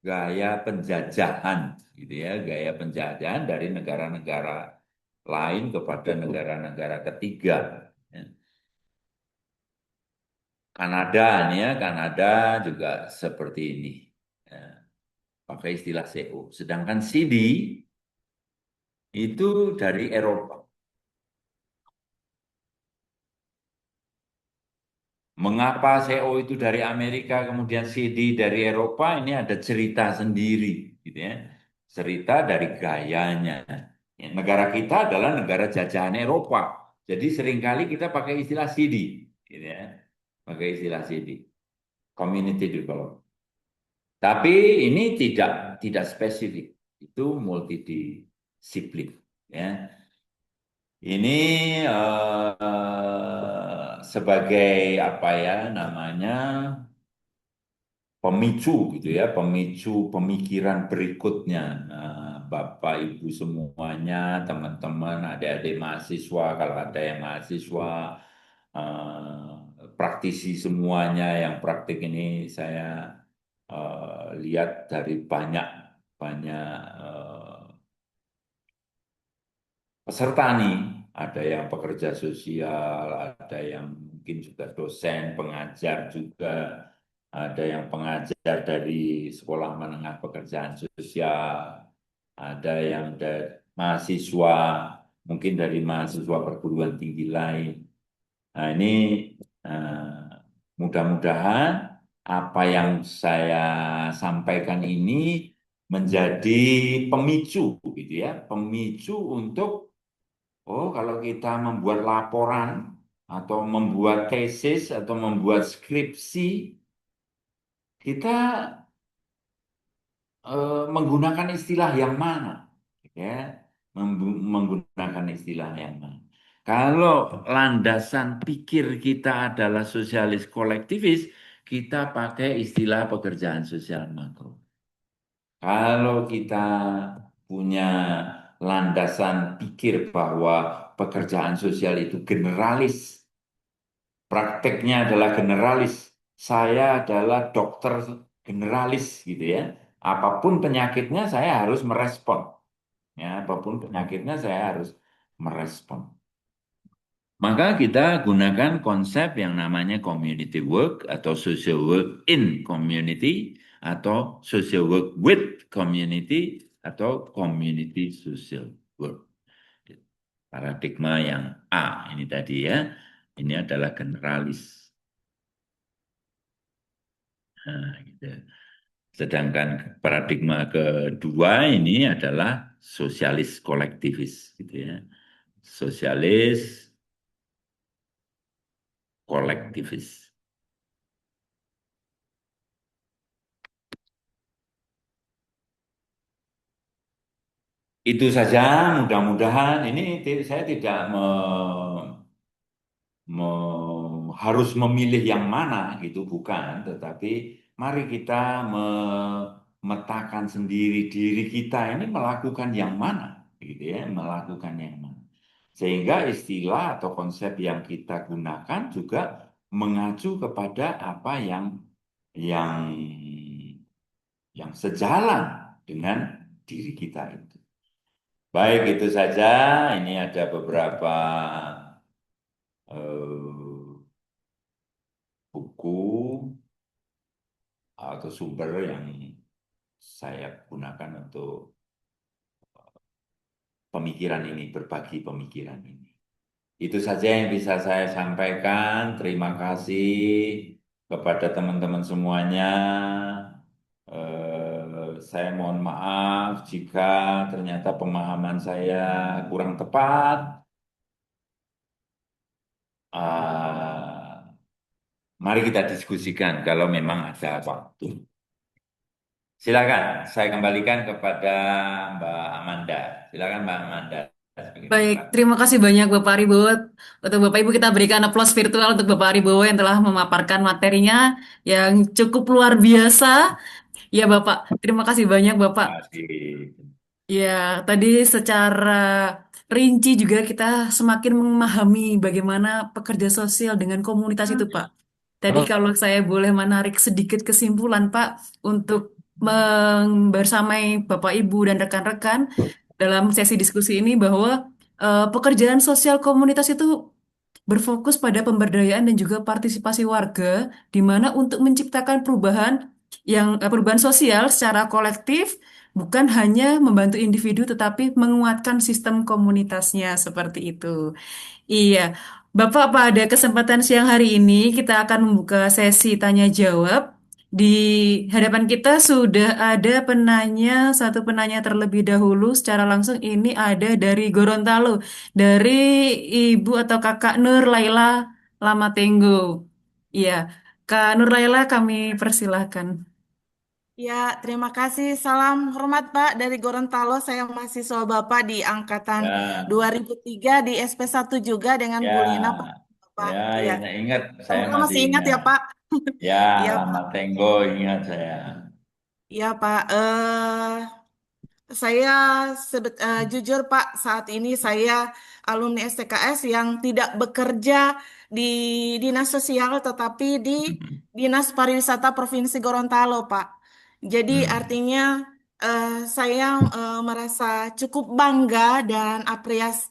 gaya penjajahan, gitu ya, gaya penjajahan dari negara-negara lain kepada negara-negara ketiga. Ya. Kanada nih ya, Kanada juga seperti ini. Ya, pakai istilah CO. Sedangkan CD itu dari Eropa. Mengapa CO itu dari Amerika, kemudian CD dari Eropa, ini ada cerita sendiri, gitu ya. Cerita dari gayanya. Ya, negara kita adalah negara jajahan Eropa. Jadi seringkali kita pakai istilah CD, gitu ya. Pakai istilah CD, Community Development. Tapi ini tidak spesifik, itu multidisiplin. Ya. Ini sebagai apa ya namanya, pemicu gitu ya, pemicu pemikiran berikutnya. Nah, Bapak Ibu semuanya, teman-teman, adik-adik mahasiswa, kalau ada yang mahasiswa, praktisi semuanya yang praktik ini saya lihat dari banyak banyak peserta nih, ada yang pekerja sosial, ada yang mungkin juga dosen, pengajar juga, ada yang pengajar dari sekolah menengah pekerjaan sosial, ada yang dari mahasiswa, mungkin dari mahasiswa perguruan tinggi lain. Nah, ini eh, mudah-mudahan apa yang saya sampaikan ini menjadi pemicu, gitu ya, pemicu untuk, oh, kalau kita membuat laporan atau membuat tesis atau membuat skripsi, kita menggunakan istilah yang mana, ya, menggunakan istilah yang mana. Kalau landasan pikir kita adalah sosialis kolektivis, kita pakai istilah pekerjaan sosial makro. Kalau kita punya landasan pikir bahwa pekerjaan sosial itu generalis, prakteknya adalah generalis, saya adalah dokter generalis, gitu ya. Apapun penyakitnya saya harus merespon. Ya, apapun penyakitnya saya harus merespon. Maka kita gunakan konsep yang namanya community work atau social work in community atau social work with community atau community social work. Paradigma yang A ini tadi ya, ini adalah generalis. Nah, gitu. Sedangkan paradigma kedua ini adalah sosialis kolektivis, gitu ya. Sosialis kolektivis. Itu saja, mudah-mudahan ini saya tidak harus memilih yang mana gitu, bukan, tetapi mari kita memetakan sendiri diri kita ini melakukan yang mana, gitu ya, melakukan yang mana. Sehingga istilah atau konsep yang kita gunakan juga mengacu kepada apa yang yang sejalan dengan diri kita itu. Baik, itu saja. Ini ada beberapa eh, buku atau sumber yang saya gunakan untuk pemikiran ini, berbagi pemikiran ini. Itu saja yang bisa saya sampaikan. Terima kasih kepada teman-teman semuanya. Saya mohon maaf jika ternyata pemahaman saya kurang tepat. Ah, mari kita diskusikan kalau memang ada waktu. Silakan, saya kembalikan kepada Mbak Amanda. Silakan Mbak Amanda sebagai Baik, moderator. terima kasih banyak Bapak Aribut. Untuk Bapak Ibu kita berikan aplaus virtual untuk Bapak Aribowo yang telah memaparkan materinya yang cukup luar biasa. Ya Bapak, terima kasih banyak Bapak. Terima kasih. Ya, tadi secara rinci juga kita semakin memahami bagaimana pekerja sosial dengan komunitas itu, Pak. Tadi kalau saya boleh menarik sedikit kesimpulan, Pak, untuk membersamai Bapak Ibu dan rekan-rekan dalam sesi diskusi ini bahwa pekerjaan sosial komunitas itu berfokus pada pemberdayaan dan juga partisipasi warga, di mana untuk menciptakan perubahan sosial secara kolektif, bukan hanya membantu individu, tetapi menguatkan sistem komunitasnya seperti itu. Iya, Bapak, pada kesempatan siang hari ini kita akan membuka sesi tanya jawab. Di hadapan kita sudah ada satu penanya terlebih dahulu secara langsung ini ada dari Gorontalo, dari Ibu atau Kakak Nur Laila Lamatenggo. Iya, Kak Nur Laila kami persilahkan. Ya, terima kasih. Salam hormat Pak dari Gorontalo. Saya mahasiswa Bapak di angkatan Ya, 2003 di SP1 juga dengan Bu Lina Pak. ya, Pak. ya, Ya, ya, ingat, saya semoga masih masih ingat ya ingat. Pak. Ya, Iya Lama Pak. Tenggo ingat saya. Iya Pak. Saya jujur Pak, saat ini saya alumni STKS yang tidak bekerja di Dinas Sosial tetapi di Dinas Pariwisata Provinsi Gorontalo Pak. Jadi Hmm. artinya saya merasa cukup bangga dan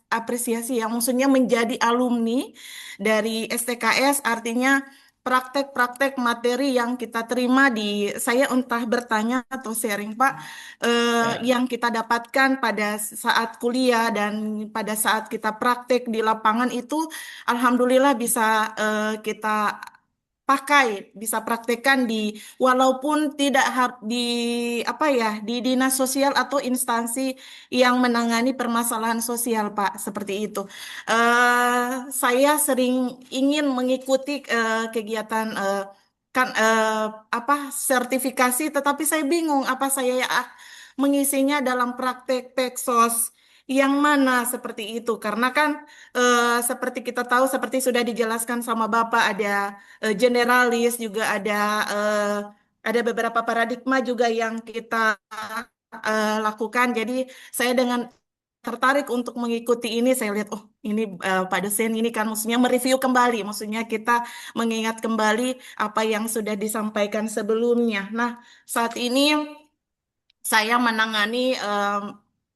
apresiasi yang maksudnya menjadi alumni dari STKS artinya praktek-praktek materi yang kita terima di saya entah bertanya atau sharing Pak Ya, yang kita dapatkan pada saat kuliah dan pada saat kita praktek di lapangan itu alhamdulillah bisa kita pakai, bisa praktekkan di walaupun tidak di apa ya, di dinas sosial atau instansi yang menangani permasalahan sosial, Pak, seperti itu. Saya sering ingin mengikuti kegiatan kan apa sertifikasi, tetapi saya bingung apa saya mengisinya dalam praktek peksos yang mana seperti itu karena kan seperti kita tahu seperti sudah dijelaskan sama Bapak ada generalis juga eh, ada beberapa paradigma juga yang kita lakukan jadi saya dengan tertarik untuk mengikuti ini saya lihat oh ini Pak dosen ini kan maksudnya mereview kembali maksudnya kita mengingat kembali apa yang sudah disampaikan sebelumnya nah saat ini saya menangani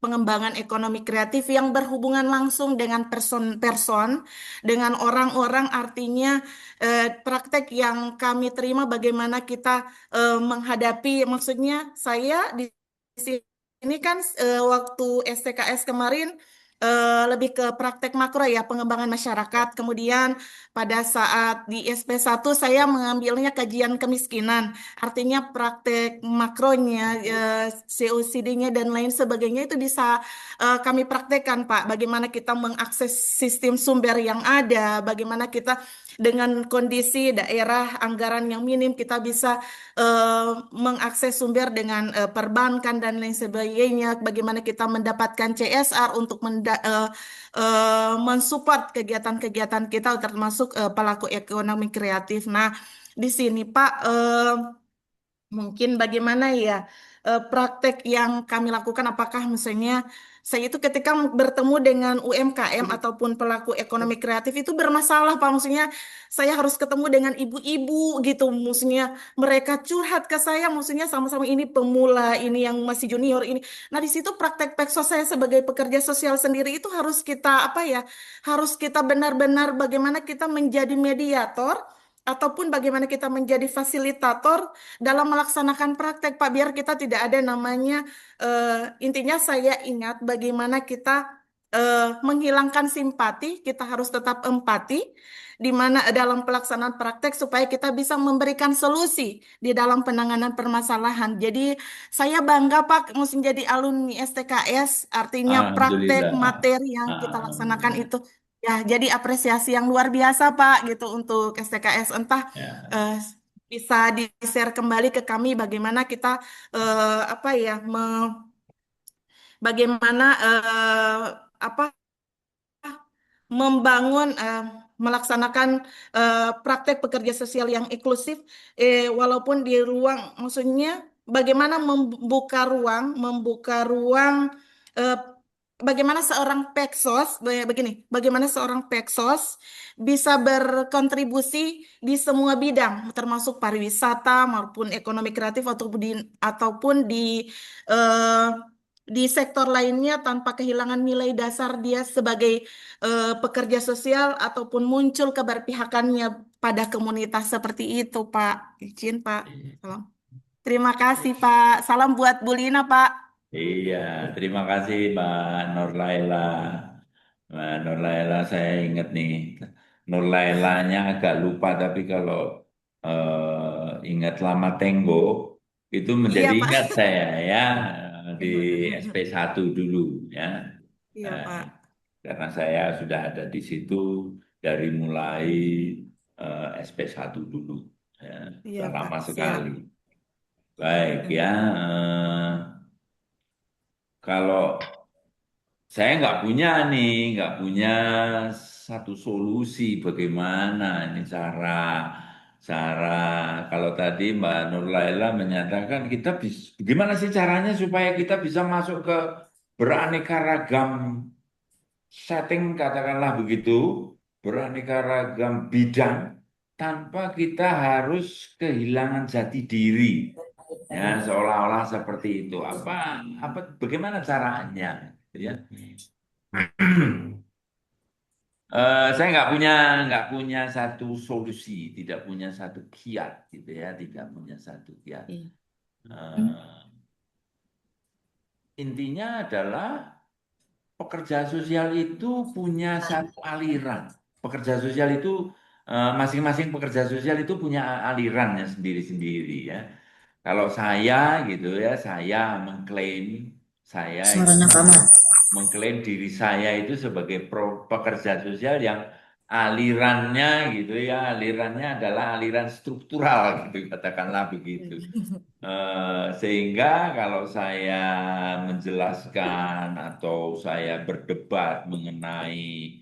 pengembangan ekonomi kreatif yang berhubungan langsung dengan person-person, dengan orang-orang artinya praktek yang kami terima bagaimana kita menghadapi, maksudnya saya di sini kan waktu STKS kemarin lebih ke praktek makro ya, pengembangan masyarakat. Kemudian pada saat di SP1 saya mengambilnya kajian kemiskinan. Artinya praktek makronya, COCD-nya dan lain sebagainya itu bisa kami praktekkan, Pak. Bagaimana kita mengakses sistem sumber yang ada, bagaimana kita dengan kondisi daerah anggaran yang minim kita bisa mengakses sumber dengan perbankan dan lain sebagainya. Bagaimana kita mendapatkan CSR untuk mensupport kegiatan-kegiatan kita termasuk pelaku ekonomi kreatif. Nah, di sini Pak Mungkin bagaimana ya praktek yang kami lakukan, apakah misalnya saya itu ketika bertemu dengan UMKM ataupun pelaku ekonomi kreatif itu bermasalah Pak, maksudnya saya harus ketemu dengan ibu-ibu gitu, maksudnya mereka curhat ke saya, maksudnya sama-sama ini pemula, ini yang masih junior ini. Nah di situ praktek peksos saya sebagai pekerja sosial sendiri itu harus kita apa ya, harus kita benar-benar bagaimana kita menjadi mediator ataupun bagaimana kita menjadi fasilitator dalam melaksanakan praktek Pak, biar kita tidak ada namanya intinya saya ingat bagaimana kita menghilangkan simpati, kita harus tetap empati di mana dalam pelaksanaan praktek supaya kita bisa memberikan solusi di dalam penanganan permasalahan. Jadi saya bangga Pak mesti jadi alumni STKS, artinya praktek Alhamdulillah. materi yang kita laksanakan itu. Ya, jadi apresiasi yang luar biasa Pak gitu untuk STKS. Entah Ya. eh, bisa di-share kembali ke kami bagaimana kita apa ya bagaimana apa membangun melaksanakan praktek pekerja sosial yang inklusif walaupun di ruang maksudnya bagaimana membuka ruang eh, bagaimana seorang peksos begini bagaimana seorang peksos bisa berkontribusi di semua bidang termasuk pariwisata maupun ekonomi kreatif eh, di sektor lainnya tanpa kehilangan nilai dasar dia sebagai pekerja sosial ataupun muncul keberpihakannya pada komunitas seperti itu, Pak. Izin, Pak. Salam. Terima kasih, Pak. Salam buat Bu Lina, Pak. Iya, terima kasih Mbak Nur Laila. Mbak Nur Laila, saya ingat nih, Nur Lailanya agak lupa, tapi kalau ingat Lama Tenggo, itu Iya, menjadi Pak. ingat saya ya, di Iya, SP1 dulu ya. Eh, Pak. karena saya sudah ada di situ dari mulai SP1 dulu, ya, Iya, sudah Pak. lama Siap. sekali. Baik ya, kalau saya nggak punya satu solusi bagaimana ini cara cara kalau tadi Mbak Nur Laila menyatakan kita bisa, gimana sih caranya supaya kita bisa masuk ke beraneka ragam setting katakanlah begitu, beraneka ragam bidang tanpa kita harus kehilangan jati diri. Ya, seolah-olah seperti itu. Apa, bagaimana caranya? Ya. Saya nggak punya satu solusi, tidak punya satu kiat, gitu ya, tidak punya satu kiat. Iya. Eh, intinya adalah pekerja sosial itu punya satu aliran. Pekerja sosial itu masing-masing pekerja sosial itu punya alirannya sendiri-sendiri ya. Kalau saya gitu ya, saya mengklaim saya itu Suaranya kamu. mengklaim diri saya itu sebagai pekerja sosial yang alirannya gitu ya, alirannya adalah aliran struktural gitu, katakanlah begitu. Sehingga kalau saya menjelaskan atau saya berdebat mengenai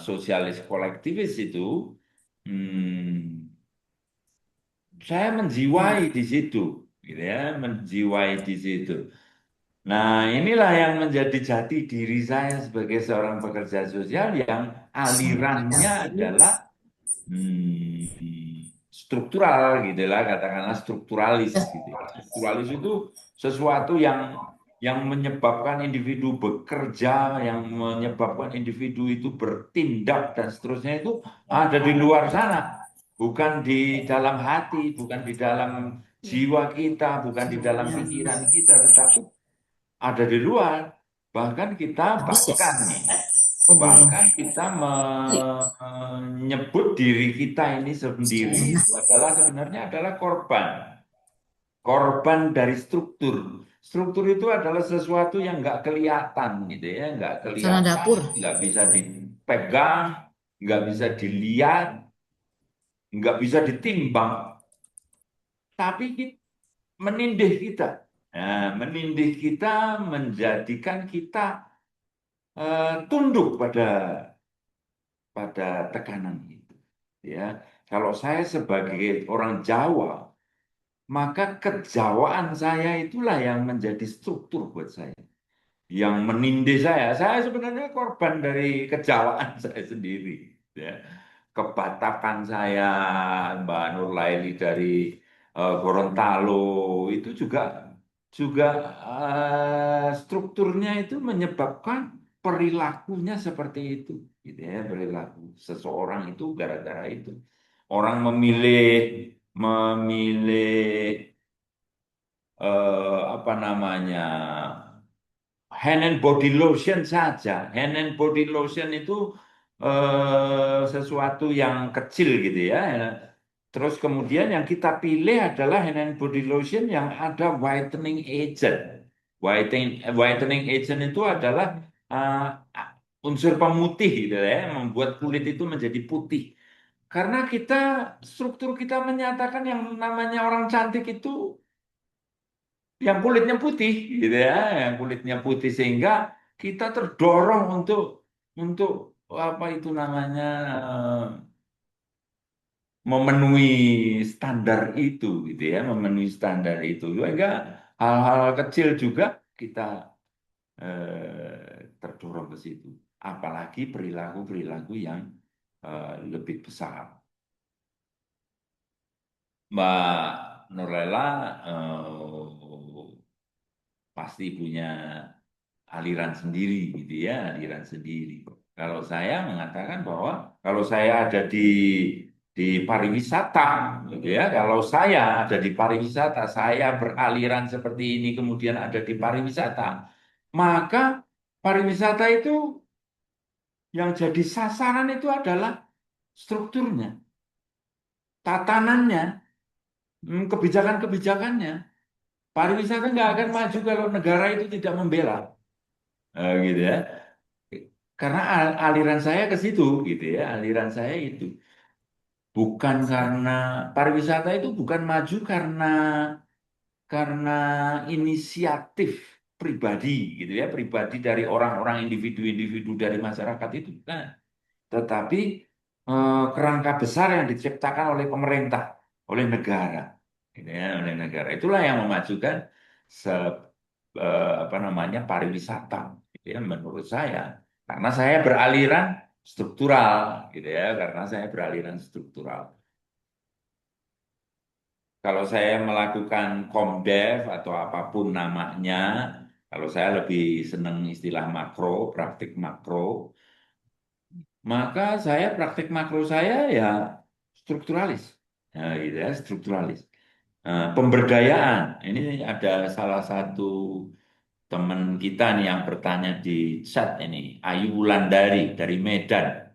sosialis kolektivis itu, hmm, saya menjiwai di situ, gitu ya, menjiwai di situ. Nah, inilah yang menjadi jati diri saya sebagai seorang pekerja sosial yang alirannya adalah struktural gitu lah, katakanlah strukturalis gitu ya. Strukturalis itu sesuatu yang menyebabkan individu bekerja, yang menyebabkan individu itu bertindak dan seterusnya itu ada di luar sana, bukan di dalam hati, bukan di dalam jiwa kita, bukan di dalam pikiran kita, tetapi ada di luar. Bahkan kita Habis ya? Oh, belum. bahkan kita menyebut diri kita ini sendiri itu adalah sebenarnya adalah korban dari struktur. Struktur itu adalah sesuatu yang nggak kelihatan gitu ya, nggak Sana kelihatan, dapur. nggak bisa dipegang, nggak bisa dilihat, nggak bisa ditimbang, tapi menindih kita. Nah, menindih kita menjadikan kita tunduk pada tekanan itu. Ya, kalau saya sebagai orang Jawa, maka kejawaan saya itulah yang menjadi struktur buat saya, yang menindih saya. Saya sebenarnya korban dari kejawaan saya sendiri. Ya. Kebatakan saya, Mbak Nurlaili dari Gorontalo itu juga juga strukturnya itu menyebabkan perilakunya seperti itu, gitu ya, perilaku seseorang itu gara-gara itu. Orang memilih apa namanya, hand and body lotion saja. Hand and body lotion itu sesuatu yang kecil gitu ya. Terus kemudian yang kita pilih adalah hand and body lotion yang ada whitening agent. Whitening agent itu adalah unsur pemutih gitu ya, membuat kulit itu menjadi putih. Karena struktur kita menyatakan yang namanya orang cantik itu yang kulitnya putih gitu ya, yang kulitnya putih sehingga kita terdorong untuk apa itu namanya, memenuhi standar itu gitu ya, memenuhi standar itu. Sehingga hal-hal kecil juga kita terdorong ke situ. Apalagi perilaku-perilaku yang lebih besar. Mbak Nurlela pasti punya aliran sendiri gitu ya, aliran sendiri. Kalau saya mengatakan bahwa kalau saya ada di pariwisata gitu ya, kalau saya ada di pariwisata, saya beraliran seperti ini kemudian ada di pariwisata, maka pariwisata itu yang jadi sasaran itu adalah strukturnya, tatanannya, kebijakan-kebijakannya. Pariwisata nggak akan maju kalau negara itu tidak membela. Gitu ya. Karena aliran saya ke situ gitu ya, aliran saya itu bukan karena pariwisata itu bukan maju karena inisiatif pribadi gitu ya, pribadi dari orang-orang individu-individu dari masyarakat itu. Nah, tetapi kerangka besar yang diciptakan oleh pemerintah, oleh negara, gitu ya, oleh negara. Itulah yang memajukan se, apa namanya, pariwisata, gitu ya, menurut saya. Karena saya beraliran struktural, gitu ya, karena saya beraliran struktural. Kalau saya melakukan Komdev atau apapun namanya, kalau saya lebih senang istilah makro, praktik makro, maka saya praktik makro saya ya strukturalis. Nah, gitu ya, strukturalis. Pemberdayaan. Ini ada salah satu teman kita nih yang bertanya di chat ini, Ayu Wulandari dari Medan,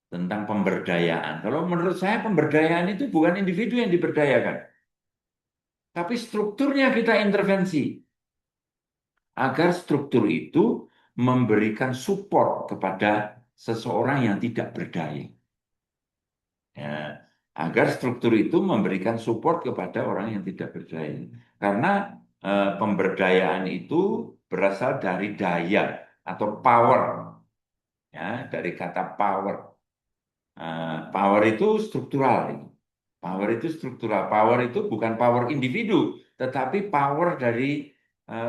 tentang pemberdayaan. Kalau menurut saya pemberdayaan itu bukan individu yang diberdayakan, tapi strukturnya kita intervensi agar struktur itu memberikan support kepada seseorang yang tidak berdaya. Ya, agar struktur itu memberikan support kepada orang yang tidak berdaya. Karena pemberdayaan itu berasal dari daya atau power, ya, dari kata power. Power itu struktural. Power itu struktural. Power itu bukan power individu, tetapi power dari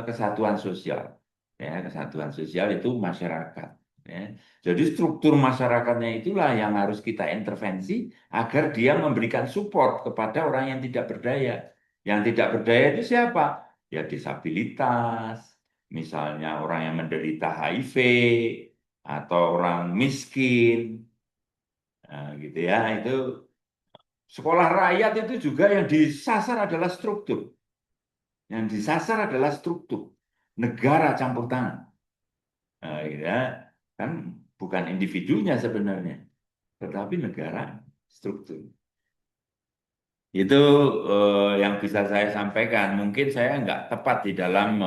kesatuan sosial. Ya, kesatuan sosial itu masyarakat. Ya. Jadi struktur masyarakatnya itulah yang harus kita intervensi agar dia memberikan support kepada orang yang tidak berdaya. Yang tidak berdaya itu siapa? Ya disabilitas, misalnya orang yang menderita HIV, atau orang miskin, nah, gitu ya. Itu sekolah rakyat itu juga yang disasar adalah struktur. Yang disasar adalah struktur. Negara campur tangan. Nah, gitu ya. Kan bukan individunya sebenarnya, tetapi negara struktur. Itu yang bisa saya sampaikan. Mungkin saya nggak tepat di dalam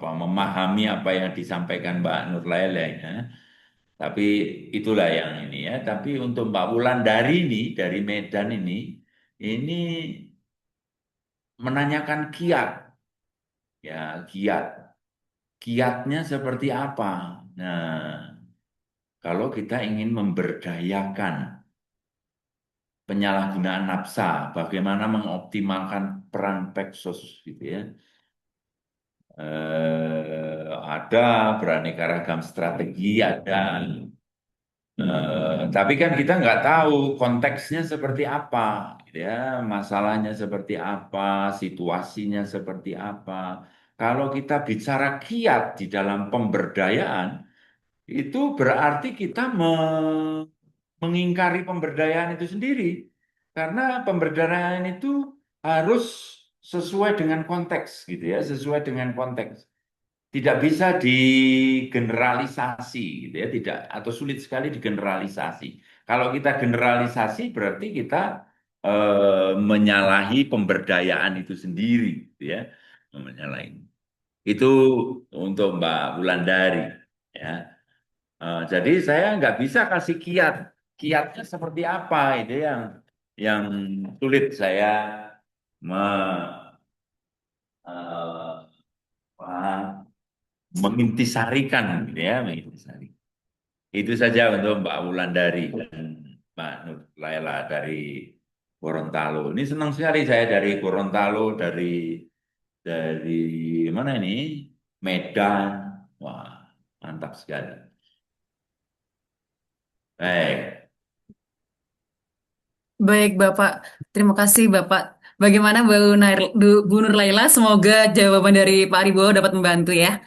memahami apa yang disampaikan Mbak Nurlaila ya. Tapi itulah yang ini ya. Tapi untuk Mbak Wulandari ini dari Medan ini menanyakan kiat, ya kiat. Kiatnya seperti apa? Nah, kalau kita ingin memberdayakan penyalahgunaan nafsa, bagaimana mengoptimalkan peran Peksos gitu ya. Ada beraneka ragam strategi, ada. Tapi kan kita nggak tahu konteksnya seperti apa, gitu ya, masalahnya seperti apa, situasinya seperti apa. Kalau kita bicara kiat di dalam pemberdayaan, itu berarti kita mengingkari pemberdayaan itu sendiri. Karena pemberdayaan itu harus sesuai dengan konteks, gitu ya, sesuai dengan konteks. Tidak bisa digeneralisasi, gitu ya, tidak atau sulit sekali digeneralisasi. Kalau kita generalisasi berarti kita menyalahi pemberdayaan itu sendiri, gitu ya, menyalahi. Itu untuk Mbak Wulandari, ya. Jadi saya nggak bisa kasih kiat, kiatnya seperti apa itu yang sulit saya me, eh, mengintisarikan, gitu ya, mengintisari. Itu saja untuk Mbak Wulandari dan Mbak Nur Laila dari Gorontalo. Ini senang sekali saya dari Gorontalo, dari mana ini? Medan. Wah, mantap sekali. Baik. Baik, Bapak. Terima kasih, Bapak. Bagaimana Bu Nur Laila? Semoga jawaban dari Pak Aribo dapat membantu ya.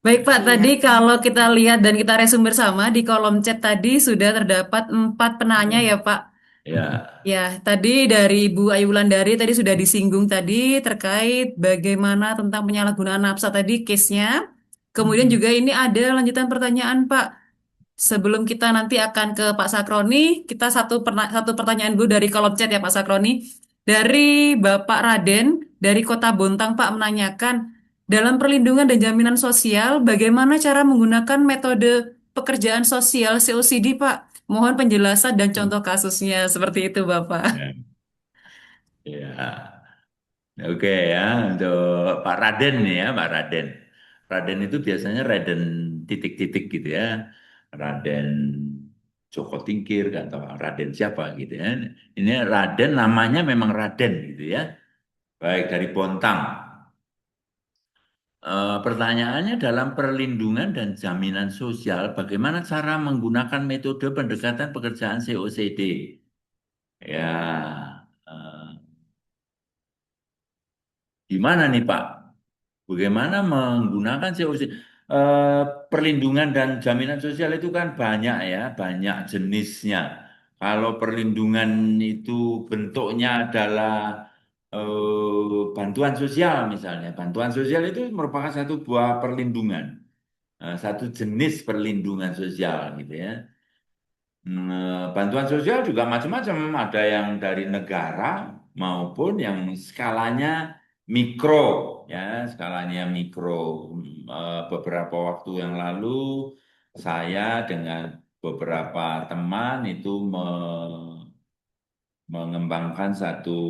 Baik, Pak. Tadi Iya. kalau kita lihat dan kita resume bersama di kolom chat tadi sudah terdapat 4 penanya ya, Pak. Ya. Ya, tadi dari Ibu Ayu Wulandari tadi sudah disinggung tadi terkait bagaimana tentang penyalahgunaan nafsa tadi case-nya. Kemudian juga ini ada lanjutan pertanyaan, Pak. Sebelum kita nanti akan ke Pak Sakroni, kita satu pertanyaan dulu dari kolom chat ya Pak Sakroni. Dari Bapak Raden dari Kota Bontang Pak menanyakan, dalam perlindungan dan jaminan sosial, bagaimana cara menggunakan metode pekerjaan sosial COCD Pak? Mohon penjelasan dan contoh kasusnya seperti itu Bapak. Ya. Ya. Oke ya, untuk Pak Raden nih ya, Pak Raden. Raden itu biasanya Raden titik-titik gitu ya. Raden Joko Tingkir, nggak tahu Raden siapa gitu ya. Ini Raden namanya memang Raden gitu ya. Baik dari Bontang. Pertanyaannya dalam perlindungan dan jaminan sosial, bagaimana cara menggunakan metode pendekatan pekerjaan COCD? Ya, eh, gimana nih Pak? Bagaimana menggunakan COC? Perlindungan dan jaminan sosial itu kan banyak ya, banyak jenisnya. Kalau perlindungan itu bentuknya adalah bantuan sosial misalnya. Bantuan sosial itu merupakan satu buah perlindungan, satu jenis perlindungan sosial gitu ya. Bantuan sosial juga macam-macam, ada yang dari negara maupun yang skalanya mikro, ya, skalanya mikro. Beberapa waktu yang lalu saya dengan beberapa teman itu mengembangkan satu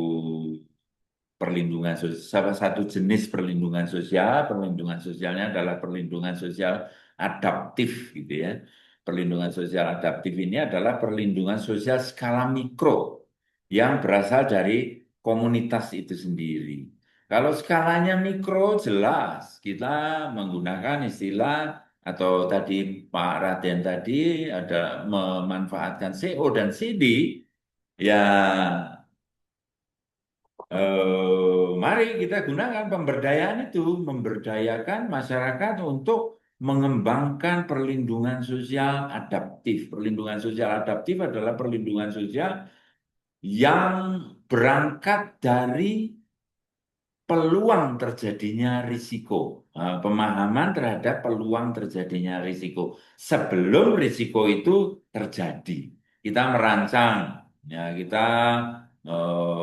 perlindungan sosial, salah satu jenis perlindungan sosial. Perlindungan sosialnya adalah perlindungan sosial adaptif gitu ya. Perlindungan sosial adaptif ini adalah perlindungan sosial skala mikro yang berasal dari komunitas itu sendiri. Kalau skalanya mikro jelas kita menggunakan istilah atau tadi Pak Raden tadi ada memanfaatkan CO dan CD, ya. Mari kita gunakan pemberdayaan itu, memberdayakan masyarakat untuk mengembangkan perlindungan sosial adaptif. Perlindungan sosial adaptif adalah perlindungan sosial yang berangkat dari peluang terjadinya risiko. Pemahaman terhadap peluang terjadinya risiko sebelum risiko itu terjadi. Kita merancang, ya kita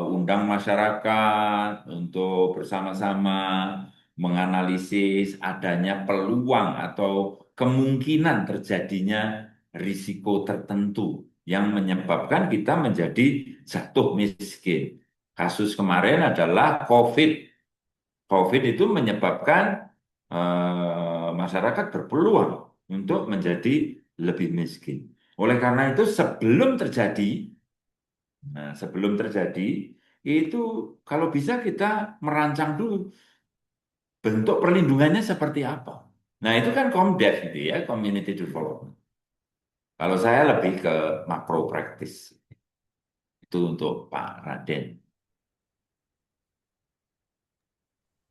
undang masyarakat untuk bersama-sama menganalisis adanya peluang atau kemungkinan terjadinya risiko tertentu yang menyebabkan kita menjadi jatuh miskin. Kasus kemarin adalah COVID. COVID itu menyebabkan masyarakat berpeluang untuk menjadi lebih miskin. Oleh karena itu, sebelum terjadi Nah, sebelum terjadi itu kalau bisa kita merancang dulu bentuk perlindungannya seperti apa. Nah, itu kan COMDEV gitu ya, Community Development. Kalau saya lebih ke macro practice. Itu untuk Pak Raden.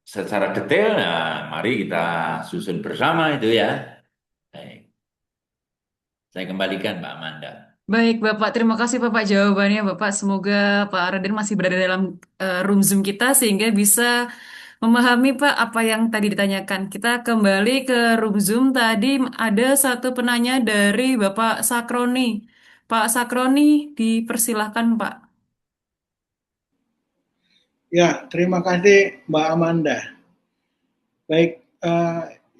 Secara detail, nah, mari kita susun bersama itu ya. Baik, saya kembalikan Mbak Amanda. Baik, Bapak. Terima kasih Bapak jawabannya, Bapak. Semoga Pak Raden masih berada dalam room Zoom kita sehingga bisa memahami Pak apa yang tadi ditanyakan. Kita kembali ke room Zoom. Tadi ada satu penanya dari Bapak Sakroni. Pak Sakroni, dipersilahkan Pak. Ya, terima kasih Mbak Amanda. Baik,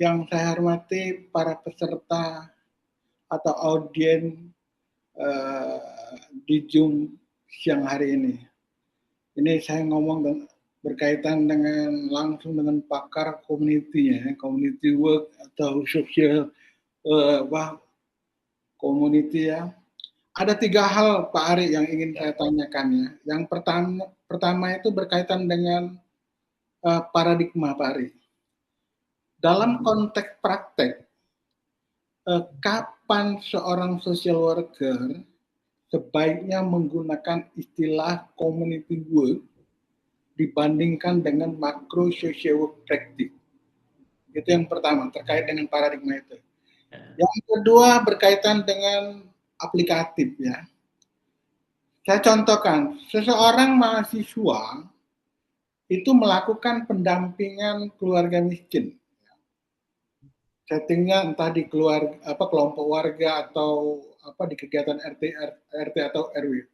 yang saya hormati para peserta atau audien di Zoom siang hari ini. Ini saya ngomong berkaitan dengan langsung dengan pakar community ya, community work atau social community ya. Ada 3 hal Pak Ari yang ingin saya tanyakan ya. Yang pertama itu berkaitan dengan paradigma Pak Ari. Dalam konteks praktek, kapan seorang social worker sebaiknya menggunakan istilah community work dibandingkan dengan macro social work practice. Itu yang pertama, terkait dengan paradigma itu. Yang kedua berkaitan dengan aplikatif ya. Saya contohkan, seseorang mahasiswa itu melakukan pendampingan keluarga miskin. Settingnya entah di kelompok warga atau di kegiatan RT atau RW.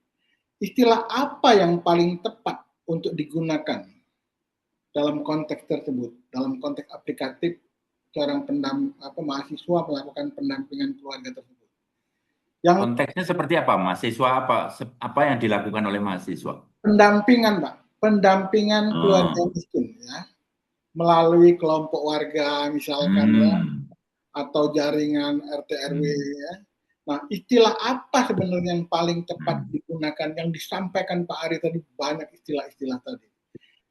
Istilah apa yang paling tepat untuk digunakan dalam konteks tersebut, dalam konteks aplikatif seorang mahasiswa melakukan pendampingan keluarga tersebut. Yang Konteksnya seperti apa? Mahasiswa apa yang dilakukan oleh mahasiswa? pendampingan, Pak, pendampingan keluarga miskin ya, melalui kelompok warga misalkan ya, atau jaringan RT RW ya. Nah, istilah apa sebenarnya yang paling tepat digunakan? Yang disampaikan Pak Ari tadi banyak istilah-istilah tadi.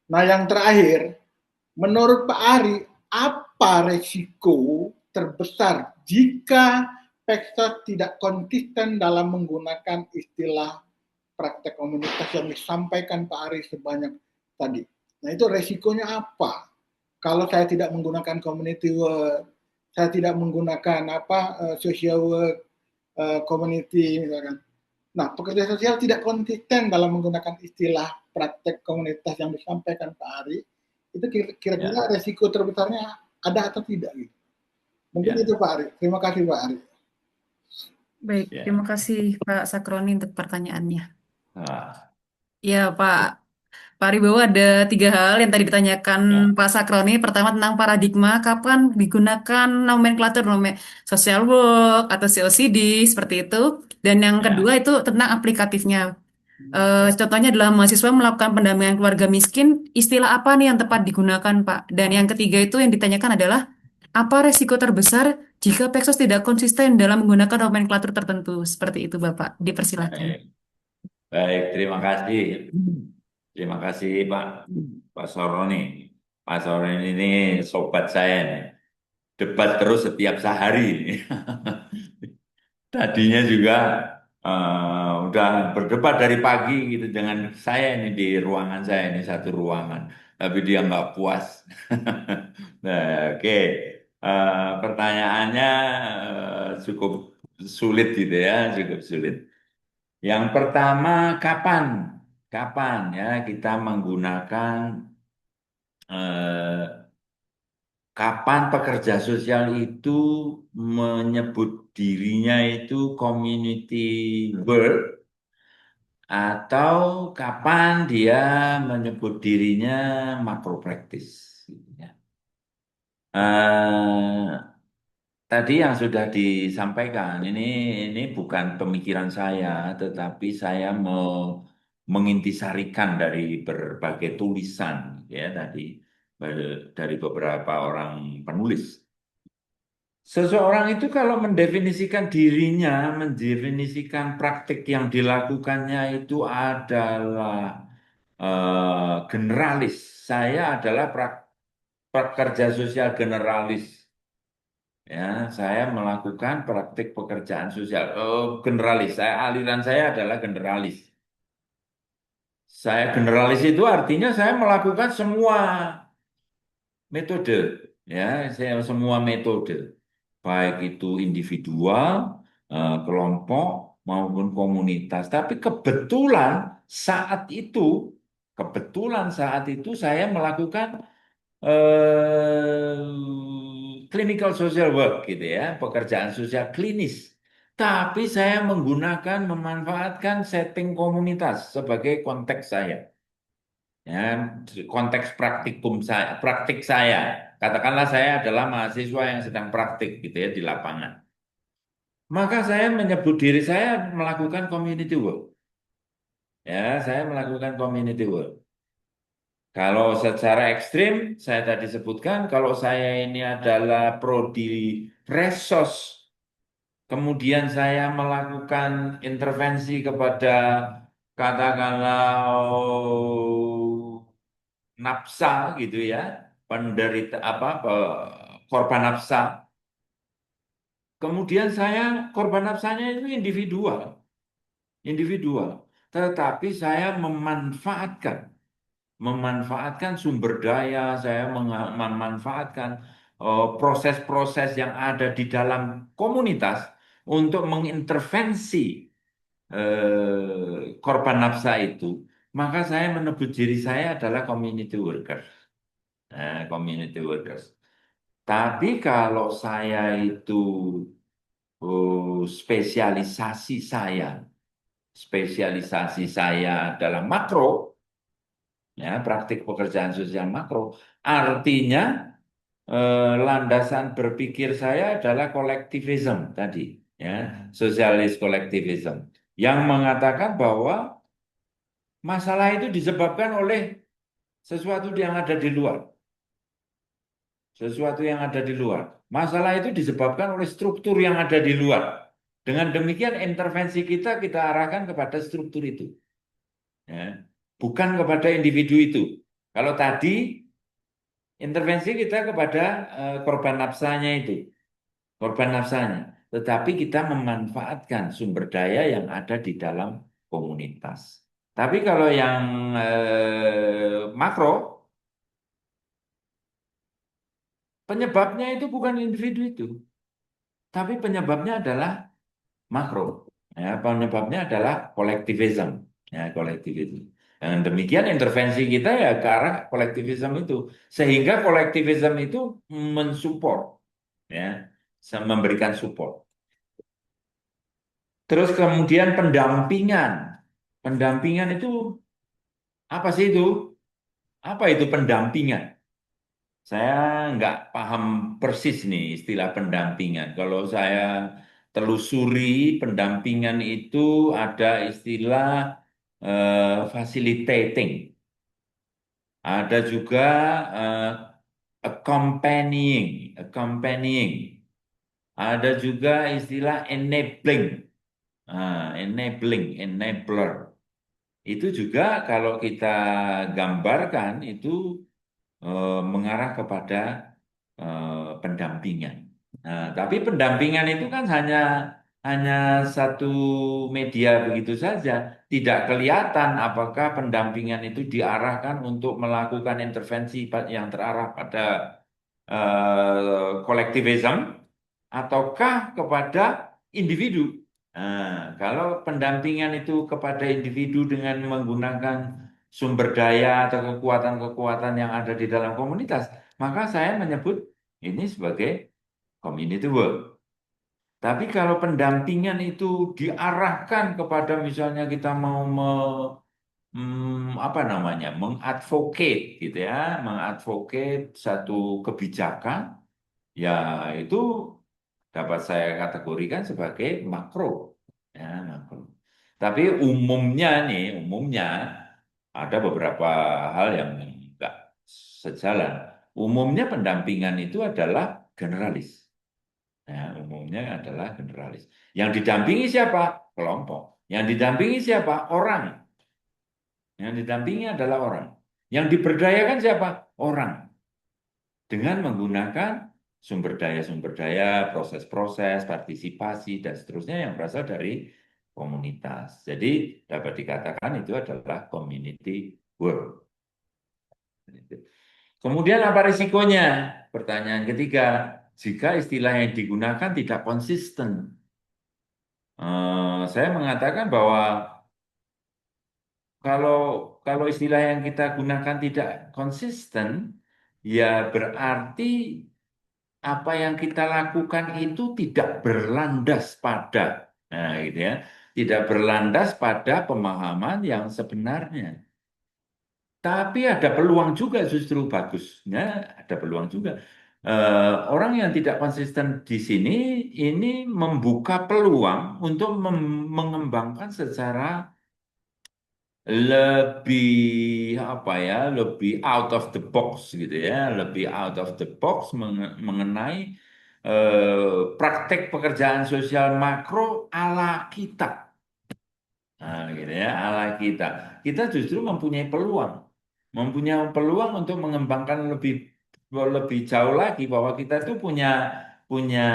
Nah, yang terakhir, menurut Pak Ari, apa resiko terbesar jika Peksos tidak konsisten dalam menggunakan istilah praktek komunitas yang disampaikan Pak Ari sebanyak tadi? Nah, itu resikonya apa? Kalau saya tidak menggunakan community work, saya tidak menggunakan social work, community misalkan. Nah, pekerja sosial tidak konsisten dalam menggunakan istilah praktek komunitas yang disampaikan Pak Ari, itu kira-kira resiko terbesarnya ada atau tidak gitu. Mungkin itu Pak Ari. Terima kasih Pak Ari. Baik, terima kasih Pak Sakroni untuk pertanyaannya. Ya Pak Wibowo, ada 3 hal yang tadi ditanyakan Pak Sakroni. Pertama tentang paradigma, kapan digunakan nomenklatur social work atau COCD seperti itu. Dan yang kedua itu tentang aplikatifnya. Contohnya adalah mahasiswa melakukan pendampingan keluarga miskin, istilah apa nih yang tepat digunakan Pak? Dan yang ketiga itu yang ditanyakan adalah apa resiko terbesar jika Peksos tidak konsisten dalam menggunakan nomenklatur tertentu? Seperti itu Bapak, dipersilakan. Baik, terima kasih. Terima kasih Pak Soroni. Pak Soroni ini sobat saya nih. Debat terus setiap sehari. Tadinya juga udah berdebat dari pagi gitu dengan saya ini di ruangan saya ini satu ruangan. Tapi dia nggak puas. Nah, oke. Pertanyaannya cukup sulit gitu ya, cukup sulit. Yang pertama, kapan? Kapan ya kita menggunakan kapan pekerja sosial itu menyebut dirinya itu community work atau kapan dia menyebut dirinya macro practice. Gitu ya. Tadi yang sudah disampaikan ini bukan pemikiran saya, tetapi saya mau mengintisarikan dari berbagai tulisan ya tadi dari beberapa orang penulis. Seseorang itu kalau mendefinisikan dirinya, mendefinisikan praktik yang dilakukannya itu adalah generalis. Saya adalah pekerja sosial generalis. Ya, saya melakukan praktik pekerjaan sosial. Generalis. Aliran saya adalah generalis. Saya generalis itu artinya saya melakukan semua metode, ya, saya semua metode, baik itu individual, kelompok maupun komunitas. Tapi kebetulan saat itu saya melakukan clinical social work gitu ya, pekerjaan sosial klinis. Tapi saya memanfaatkan setting komunitas sebagai konteks saya. Ya, konteks praktik saya. Katakanlah saya adalah mahasiswa yang sedang praktik gitu ya di lapangan. Maka saya menyebut diri saya melakukan community work. Ya, saya melakukan community work. Kalau secara ekstrim, saya tadi sebutkan, kalau saya ini adalah prodi resos, kemudian saya melakukan intervensi kepada katakanlah nafsa gitu ya, penderita korban nafsa. Kemudian korban nafsanya itu individual, individual. Tetapi saya memanfaatkan sumber daya, saya memanfaatkan proses-proses yang ada di dalam komunitas untuk mengintervensi korban nafsa itu. Maka saya menyebut diri saya adalah community worker. Community workers. Tapi kalau saya itu spesialisasi saya adalah makro, ya praktik pekerjaan sosial makro. Artinya landasan berpikir saya adalah kolektivisme tadi, ya sosialis kolektivisme, yang mengatakan bahwa masalah itu disebabkan oleh sesuatu yang ada di luar. Sesuatu yang ada di luar. Masalah itu disebabkan oleh struktur yang ada di luar. Dengan demikian intervensi kita arahkan kepada struktur itu. Ya. Bukan kepada individu itu. Kalau tadi intervensi kita kepada korban nafsanya itu. Korban nafsanya. Tetapi kita memanfaatkan sumber daya yang ada di dalam komunitas. Tapi kalau yang makro, penyebabnya itu bukan individu itu, tapi penyebabnya adalah makro. Ya, penyebabnya adalah kolektivisme. Ya, kolektivisme. Dengan demikian intervensi kita ya ke arah kolektivisme itu, sehingga kolektivisme itu mensupport, ya, memberikan support. Terus kemudian pendampingan. Pendampingan itu apa sih itu? Apa itu pendampingan? Saya nggak paham persis nih istilah pendampingan. Kalau saya telusuri pendampingan itu ada istilah facilitating, ada juga eh, accompanying, ada juga istilah enabling, enabler. Itu juga kalau kita gambarkan itu mengarah kepada pendampingan. Nah, tapi pendampingan itu kan hanya satu media begitu saja. Tidak kelihatan apakah pendampingan itu diarahkan untuk melakukan intervensi yang terarah pada kolektivisme ataukah kepada individu. Nah, kalau pendampingan itu kepada individu dengan menggunakan sumber daya atau kekuatan-kekuatan yang ada di dalam komunitas, maka saya menyebut ini sebagai community work. Tapi kalau pendampingan itu diarahkan kepada misalnya kita mau apa namanya, mengadvocate gitu ya, mengadvocate satu kebijakan, ya itu dapat saya kategorikan sebagai makro, ya makro. Tapi umumnya ada beberapa hal yang enggak sejalan. Umumnya pendampingan itu adalah generalis. Ya, umumnya adalah generalis. Yang didampingi siapa? Kelompok. Yang didampingi siapa? Orang. Yang didampingi adalah orang. Yang diberdayakan siapa? Orang. Dengan menggunakan sumber daya, proses-proses, partisipasi, dan seterusnya yang berasal dari komunitas. Jadi dapat dikatakan itu adalah community work. Kemudian apa risikonya? Pertanyaan ketiga, jika istilah yang digunakan tidak konsisten. Saya mengatakan bahwa kalau kalau istilah yang kita gunakan tidak konsisten, ya berarti apa yang kita lakukan itu tidak berlandas pada, nah gitu ya, tidak berlandas pada pemahaman yang sebenarnya. Tapi ada peluang juga justru bagusnya, ada peluang juga. Orang yang tidak konsisten di sini ini membuka peluang untuk mengembangkan secara lebih apa ya, lebih out of the box gitu ya, lebih out of the box mengenai praktek pekerjaan sosial makro ala kita. Nah, gitu ya, ala kita. Kita justru mempunyai peluang untuk mengembangkan lebih lebih jauh lagi bahwa kita tuh punya punya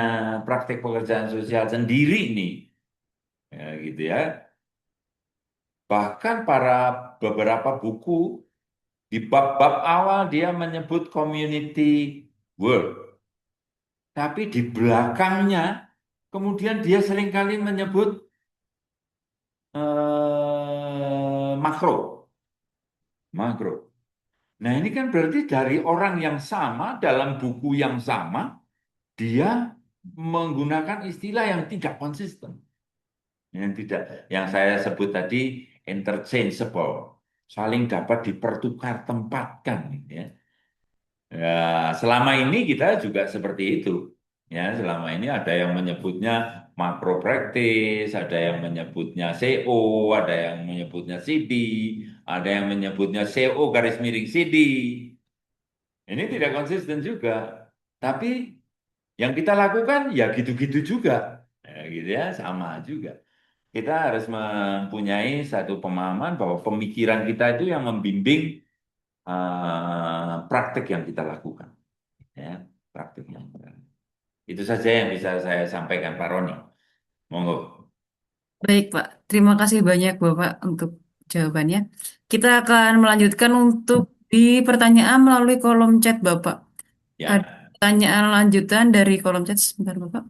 praktek pekerjaan sosial sendiri nih, ya, gitu ya. Bahkan beberapa buku di bab-bab awal dia menyebut community work, tapi di belakangnya kemudian dia seringkali menyebut makro, makro. Nah, ini kan berarti dari orang yang sama dalam buku yang sama dia menggunakan istilah yang tidak konsisten, yang saya sebut tadi interchangeable, saling dapat dipertukar-tempatkan, gitu ya. Ya, selama ini kita juga seperti itu. Ya, selama ini ada yang menyebutnya makro praktis, ada yang menyebutnya CO, ada yang menyebutnya CD, ada yang menyebutnya CO garis miring CD. Ini tidak konsisten juga. Tapi yang kita lakukan ya gitu-gitu juga. Ya, gitu ya, sama juga. Kita harus mempunyai satu pemahaman bahwa pemikiran kita itu yang membimbing praktek yang kita lakukan. Ya, praktek yang kita lakukan. Itu saja yang bisa saya sampaikan, Pak Roni. Monggo. Baik, Pak. Terima kasih banyak, Bapak, untuk jawabannya. Kita akan melanjutkan untuk di pertanyaan melalui kolom chat, Bapak. Ada Ya. pertanyaan lanjutan dari kolom chat, sebentar, Bapak.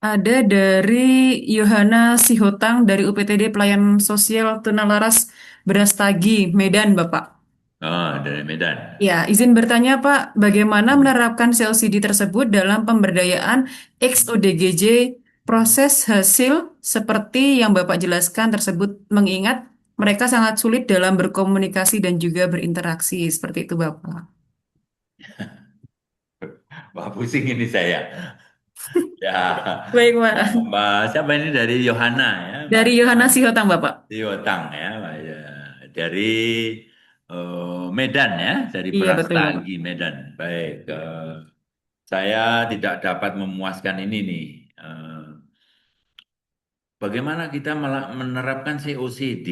Ada dari Yohana Sihotang dari UPTD Pelayanan Sosial Tunalaras Brastagi, Medan, Bapak. Oh, dari Medan. Ya, izin bertanya Pak, bagaimana menerapkan COCD tersebut dalam pemberdayaan XODGJ proses hasil seperti yang Bapak jelaskan tersebut mengingat mereka sangat sulit dalam berkomunikasi dan juga berinteraksi seperti itu Bapak. Wah, pusing ini saya. Ya, Baik Pak. Mbak, siapa ini dari Yohana ya, Mbak Dari Yohana Yohana Sihotang Bapak. Tiotang ya, Mbak, ya. Dari Medan ya, dari Iya betul Bapak. Brastagi Medan. Baik, saya tidak dapat memuaskan ini nih. Bagaimana kita menerapkan COCD,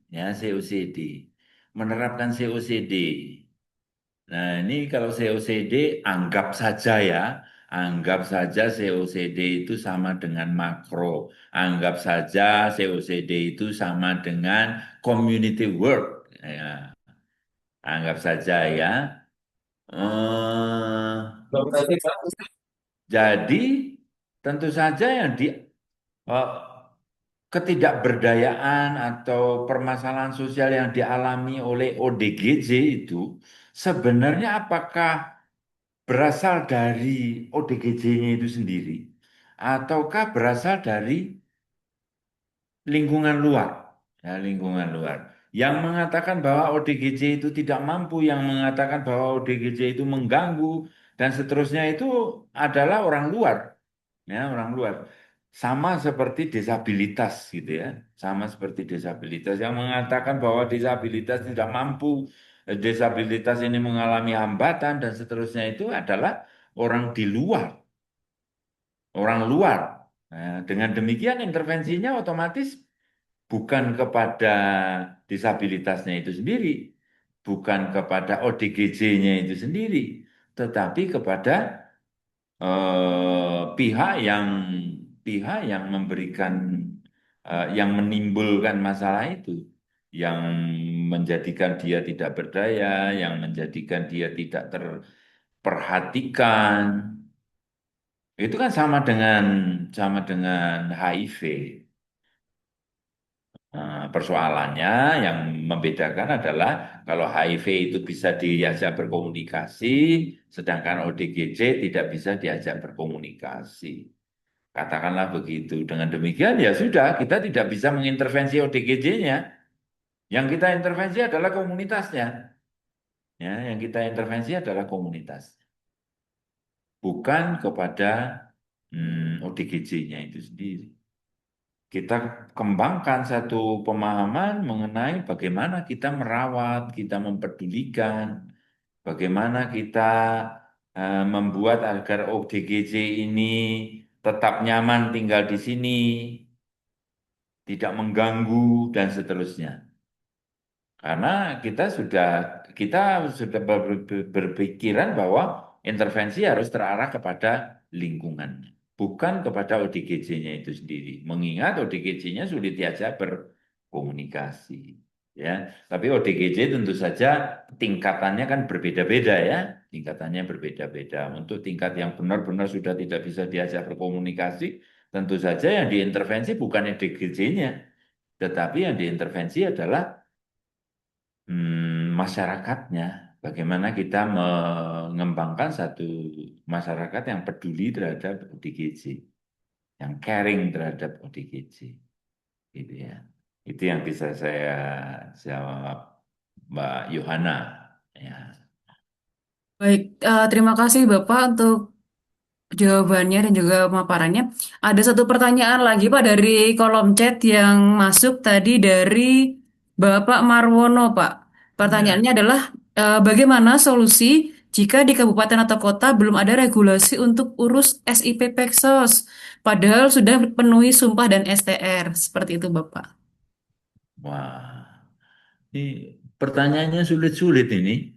ya COCD, menerapkan COCD. Nah, ini kalau COCD anggap saja ya, anggap saja COCD itu sama dengan makro, anggap saja COCD itu sama dengan community work, ya, anggap saja ya. Jadi tentu saja yang eh, ketidakberdayaan atau permasalahan sosial yang dialami oleh ODGJ itu sebenarnya apakah berasal dari ODGJ-nya itu sendiri ataukah berasal dari lingkungan luar, ya, lingkungan luar. Yang mengatakan bahwa ODGJ itu tidak mampu, yang mengatakan bahwa ODGJ itu mengganggu dan seterusnya itu adalah orang luar, ya, orang luar. Sama seperti disabilitas gitu ya, sama seperti disabilitas yang mengatakan bahwa disabilitas tidak mampu disabilitas ini mengalami hambatan dan seterusnya itu adalah orang di luar, orang luar. Nah, dengan demikian intervensinya otomatis bukan kepada disabilitasnya itu sendiri, bukan kepada ODGJ-nya itu sendiri, tetapi kepada pihak yang memberikan yang menimbulkan masalah itu, yang menjadikan dia tidak berdaya, yang menjadikan dia tidak terperhatikan. Itu kan sama dengan HIV. Nah, persoalannya yang membedakan adalah kalau HIV itu bisa diajak berkomunikasi, sedangkan ODGJ tidak bisa diajak berkomunikasi. Katakanlah begitu. Dengan demikian ya sudah, kita tidak bisa mengintervensi ODGJ-nya. Yang kita intervensi adalah komunitasnya. Ya, yang kita intervensi adalah komunitas, bukan kepada ODGJ-nya itu sendiri. Kita kembangkan satu pemahaman mengenai bagaimana kita merawat, kita mempedulikan, bagaimana kita membuat agar ODGJ ini tetap nyaman tinggal di sini, tidak mengganggu dan seterusnya. Karena kita sudah berpikiran bahwa intervensi harus terarah kepada lingkungan, bukan kepada ODGJ-nya itu sendiri. Mengingat ODGJ-nya sulit diajak berkomunikasi, ya. Tapi ODGJ tentu saja tingkatannya kan berbeda-beda ya, tingkatannya berbeda-beda. Untuk tingkat yang benar-benar sudah tidak bisa diajak berkomunikasi, tentu saja yang diintervensi bukan ODGJ-nya, tetapi yang diintervensi adalah masyarakatnya. Bagaimana kita mengembangkan satu masyarakat yang peduli terhadap ODGJ, yang caring terhadap ODGJ, gitu ya. Itu yang bisa saya jawab, Mbak Yohana. Ya. Baik, terima kasih Bapak untuk jawabannya dan juga pemaparannya. Ada satu pertanyaan lagi Pak dari kolom chat yang masuk tadi dari Bapak Marwono Pak. Ya. Pertanyaannya adalah bagaimana solusi jika di kabupaten atau kota belum ada regulasi untuk urus SIP Peksos, padahal sudah penuhi sumpah dan STR. Seperti itu Bapak. Wah, ini pertanyaannya sulit-sulit ini.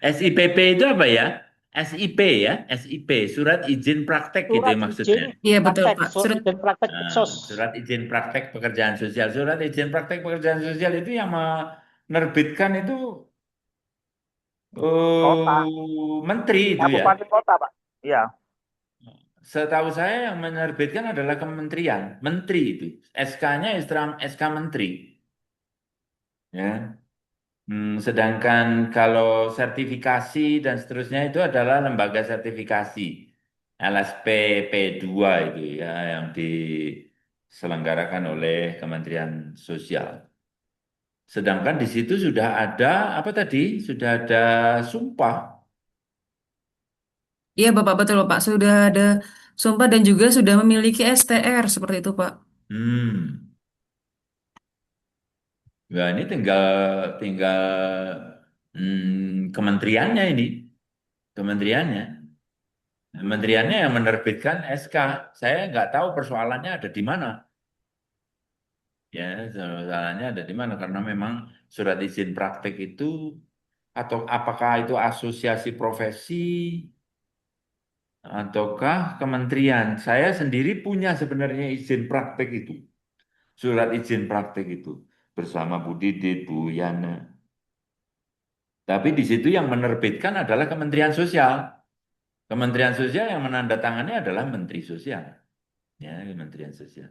SIPP itu apa ya? SIP ya, SIP, Surat Izin Praktek gitu ya Surat izin maksudnya. Iya betul praktek, Pak. surat izin praktek Peksos. Surat izin praktek pekerjaan sosial. Surat izin praktek pekerjaan sosial itu yang menerbitkan itu Kota, menteri itu ya. kabupaten kota, Pak. Iya. Setahu saya yang menerbitkan adalah kementerian, menteri itu. SK-nya SK menteri. Ya. Sedangkan kalau sertifikasi dan seterusnya itu adalah lembaga sertifikasi. LSP P2 itu ya yang diselenggarakan oleh Kementerian Sosial. Sedangkan di situ sudah ada apa tadi? Sudah ada sumpah. Iya Bapak betul Bapak. Sudah ada sumpah dan juga sudah memiliki STR seperti itu Pak. Hmm. Ya ini tinggal tinggal kementeriannya ini, kementeriannya. Kementeriannya yang menerbitkan SK. Saya nggak tahu persoalannya ada di mana. Ya, persoalannya ada di mana? Karena memang surat izin praktek itu, atau apakah itu asosiasi profesi, ataukah kementerian. Saya sendiri punya sebenarnya izin praktek itu. Surat izin praktek itu. Bersama Bu Didit, Bu Yana. Tapi di situ yang menerbitkan adalah Kementerian Sosial. Kementerian Sosial yang menandatangani adalah Menteri Sosial. Ya, Kementerian Sosial.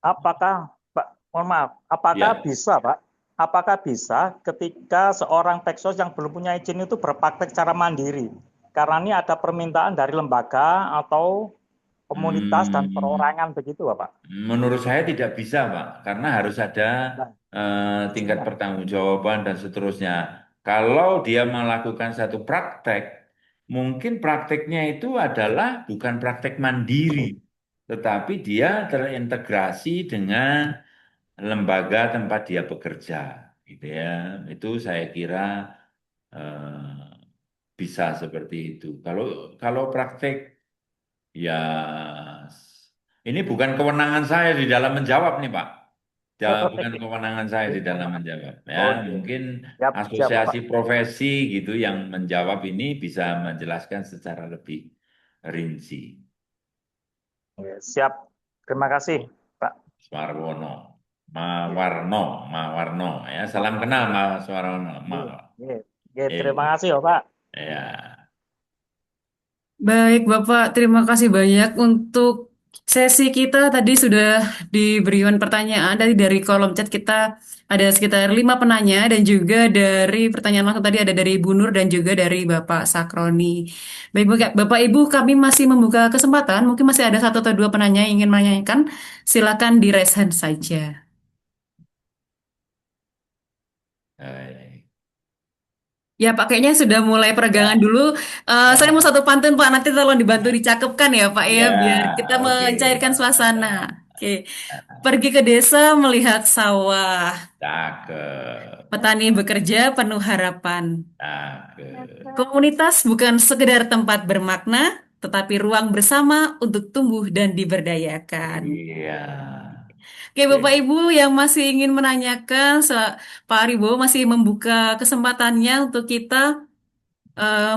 Apakah, Pak, mohon maaf, apakah Ya. bisa, Pak? Apakah bisa ketika seorang Peksos yang belum punya izin itu berpraktek secara mandiri? Karena ini ada permintaan dari lembaga atau komunitas dan Hmm, perorangan begitu, Pak. Menurut saya tidak bisa, Pak, karena harus ada Nah, tingkat izinnya. pertanggungjawaban dan seterusnya. Kalau dia melakukan satu praktek, mungkin prakteknya itu adalah bukan praktek mandiri, tetapi dia terintegrasi dengan lembaga tempat dia bekerja, gitu ya. Itu saya kira bisa seperti itu. Kalau kalau praktek ya ini bukan kewenangan saya di dalam menjawab nih Pak. Bukan kewenangan saya di dalam menjawab. Ya, Oke, mungkin siap, siap asosiasi Pak. profesi gitu yang menjawab ini bisa menjelaskan secara lebih rinci. Oke, siap. Terima kasih, Pak. Swarwono, Mawarno, ya. Salam kenal Mas Swarwono. Oke, oke. Oke, terima Eh, kasih ya, Pak. ya, Baik, Bapak, terima kasih banyak untuk sesi kita tadi sudah diberikan pertanyaan dari kolom chat kita ada sekitar 5 penanya dan juga dari pertanyaan langsung tadi ada dari Ibu Nur dan juga dari Bapak Sakroni. Baik, Bapak Ibu, kami masih membuka kesempatan. Mungkin masih ada 1 atau 2 penanya yang ingin menanyakan. Silakan di raise hand saja. eh, Ya, Pak, kayaknya sudah mulai peregangan ya, dulu. Saya mau ya, satu pantun, Pak. Nanti tolong dibantu dicakepkan ya, Pak, ya, ya, biar kita oke, mencairkan suasana. ya, Oke. Pergi ke desa melihat sawah. cakep, Petani bekerja penuh harapan. cakep, Komunitas bukan sekedar tempat bermakna, tetapi ruang bersama untuk tumbuh dan diberdayakan. iya, Oke, Bapak oke. Ibu yang masih ingin menanyakan, Pak Aribo masih membuka kesempatannya untuk kita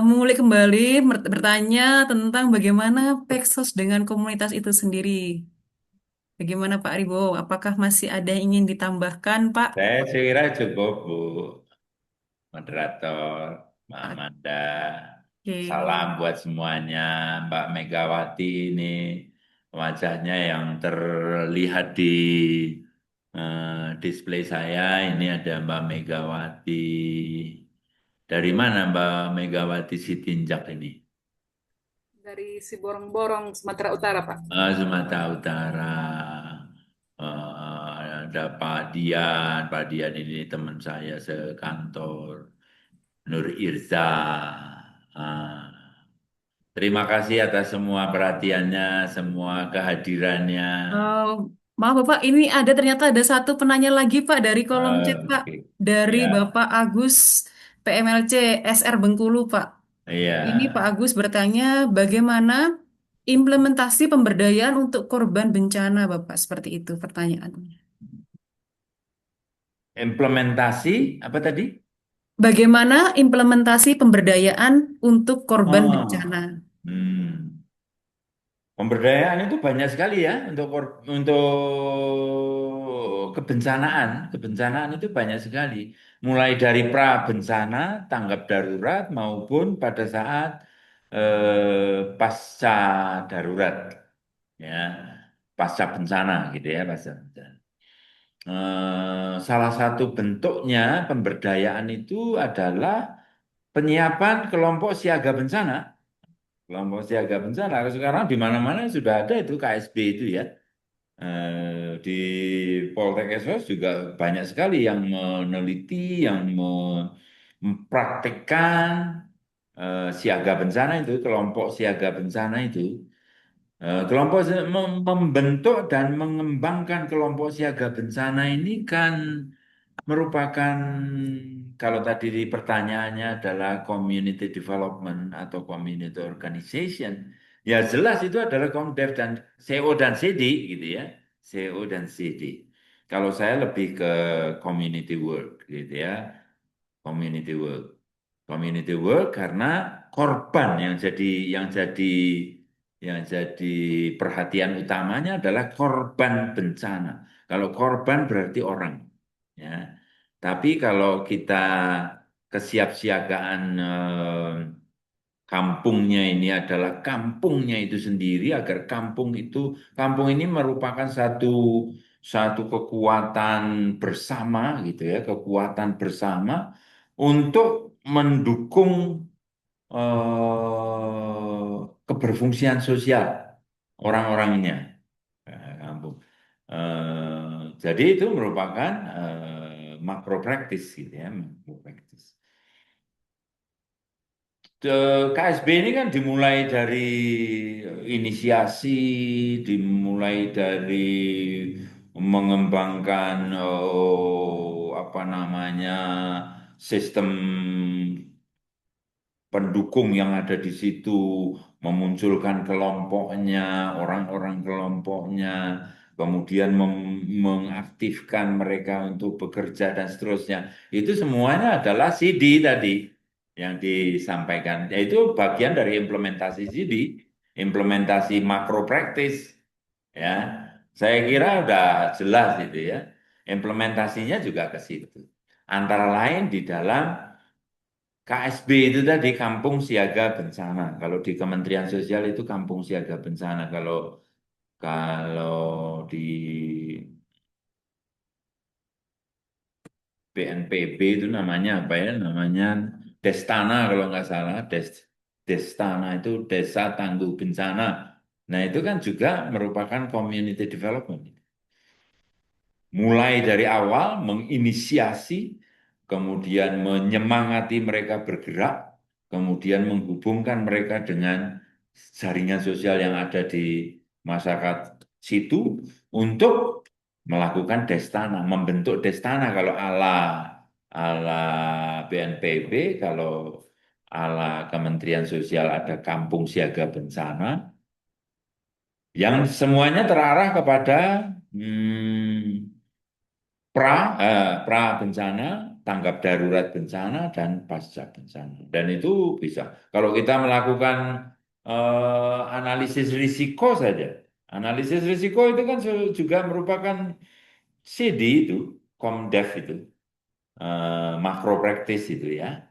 mengulik kembali, bertanya tentang bagaimana Peksos dengan komunitas itu sendiri. Bagaimana Pak Aribo? Apakah masih ada yang ingin ditambahkan, Pak? Saya kira cukup, Bu. Moderator, Mbak Amanda. Oke. Salam buat semuanya. Mbak Megawati ini wajahnya yang terlihat di display saya. Ini ada Mbak Megawati. Dari mana Mbak Megawati Sitinjak ini? Dari Siborong-Borong, Sumatera Utara, Pak. Sumatera Utara. Ada Pak Dian. Pak Dian ini teman saya sekantor. Nur Irza. Ah, terima kasih atas semua perhatiannya, semua kehadirannya. Eh, Maaf Bapak, ini ada ternyata ada 1 penanya lagi Pak dari kolom chat Pak. Oke, Dari ya, Bapak Agus PMLC SR Bengkulu Pak. Ini Pak iya. Agus bertanya bagaimana implementasi pemberdayaan untuk korban bencana Bapak. Seperti itu pertanyaannya. Implementasi apa tadi? Bagaimana implementasi pemberdayaan untuk korban Oh, bencana? pemberdayaan itu banyak sekali ya untuk kebencanaan. Kebencanaan itu banyak sekali. Mulai dari pra bencana, tanggap darurat maupun pada saat pasca darurat, ya, pasca bencana gitu ya, pasca bencana. Salah satu bentuknya pemberdayaan itu adalah penyiapan kelompok siaga bencana. Kelompok siaga bencana sekarang di mana-mana sudah ada itu KSB itu ya. Di Poltek Esos juga banyak sekali yang meneliti, yang mempraktikkan siaga bencana itu, kelompok siaga bencana itu. Kelompok membentuk dan mengembangkan kelompok siaga bencana ini kan merupakan kalau tadi di pertanyaannya adalah community development atau community organization, ya jelas itu adalah Komdev dan CO dan CD gitu ya, CO dan CD. Kalau saya lebih ke community work gitu ya, community work, community work karena korban yang jadi perhatian utamanya adalah korban bencana. Kalau korban berarti orang, ya. Tapi kalau kita kesiapsiagaan kampungnya ini adalah kampungnya itu sendiri agar kampung ini merupakan satu satu kekuatan bersama gitu ya, kekuatan bersama untuk mendukung keberfungsian sosial orang-orangnya kampung. Jadi itu merupakan makro praktis gitu ya, makro praktis. KSB ini kan dimulai dari inisiasi, dimulai dari mengembangkan apa namanya sistem pendukung yang ada di situ, memunculkan kelompoknya, orang-orang kelompoknya, kemudian mengaktifkan mereka untuk bekerja dan seterusnya. Itu semuanya adalah CD tadi yang disampaikan. Yaitu bagian dari implementasi CD, implementasi makro practice. Ya, saya kira udah jelas itu ya. Implementasinya juga ke situ. Antara lain di dalam KSB itu tadi Kampung Siaga Bencana. Kalau di Kementerian Sosial itu Kampung Siaga Bencana. Kalau kalau di BNPB itu namanya apa ya? Namanya Destana kalau nggak salah. Destana itu Desa Tangguh Bencana. Nah itu kan juga merupakan community development. Mulai dari awal menginisiasi, kemudian menyemangati mereka bergerak, kemudian menghubungkan mereka dengan jaringan sosial yang ada di masyarakat situ untuk melakukan destana, membentuk destana kalau ala ala BNPB, kalau ala Kementerian Sosial ada Kampung Siaga Bencana, yang semuanya terarah kepada pra bencana, tanggap darurat bencana, dan pasca bencana. Dan itu bisa. Kalau kita melakukan analisis risiko saja, analisis risiko itu kan juga merupakan CD itu, Komdev itu, makro practice itu ya.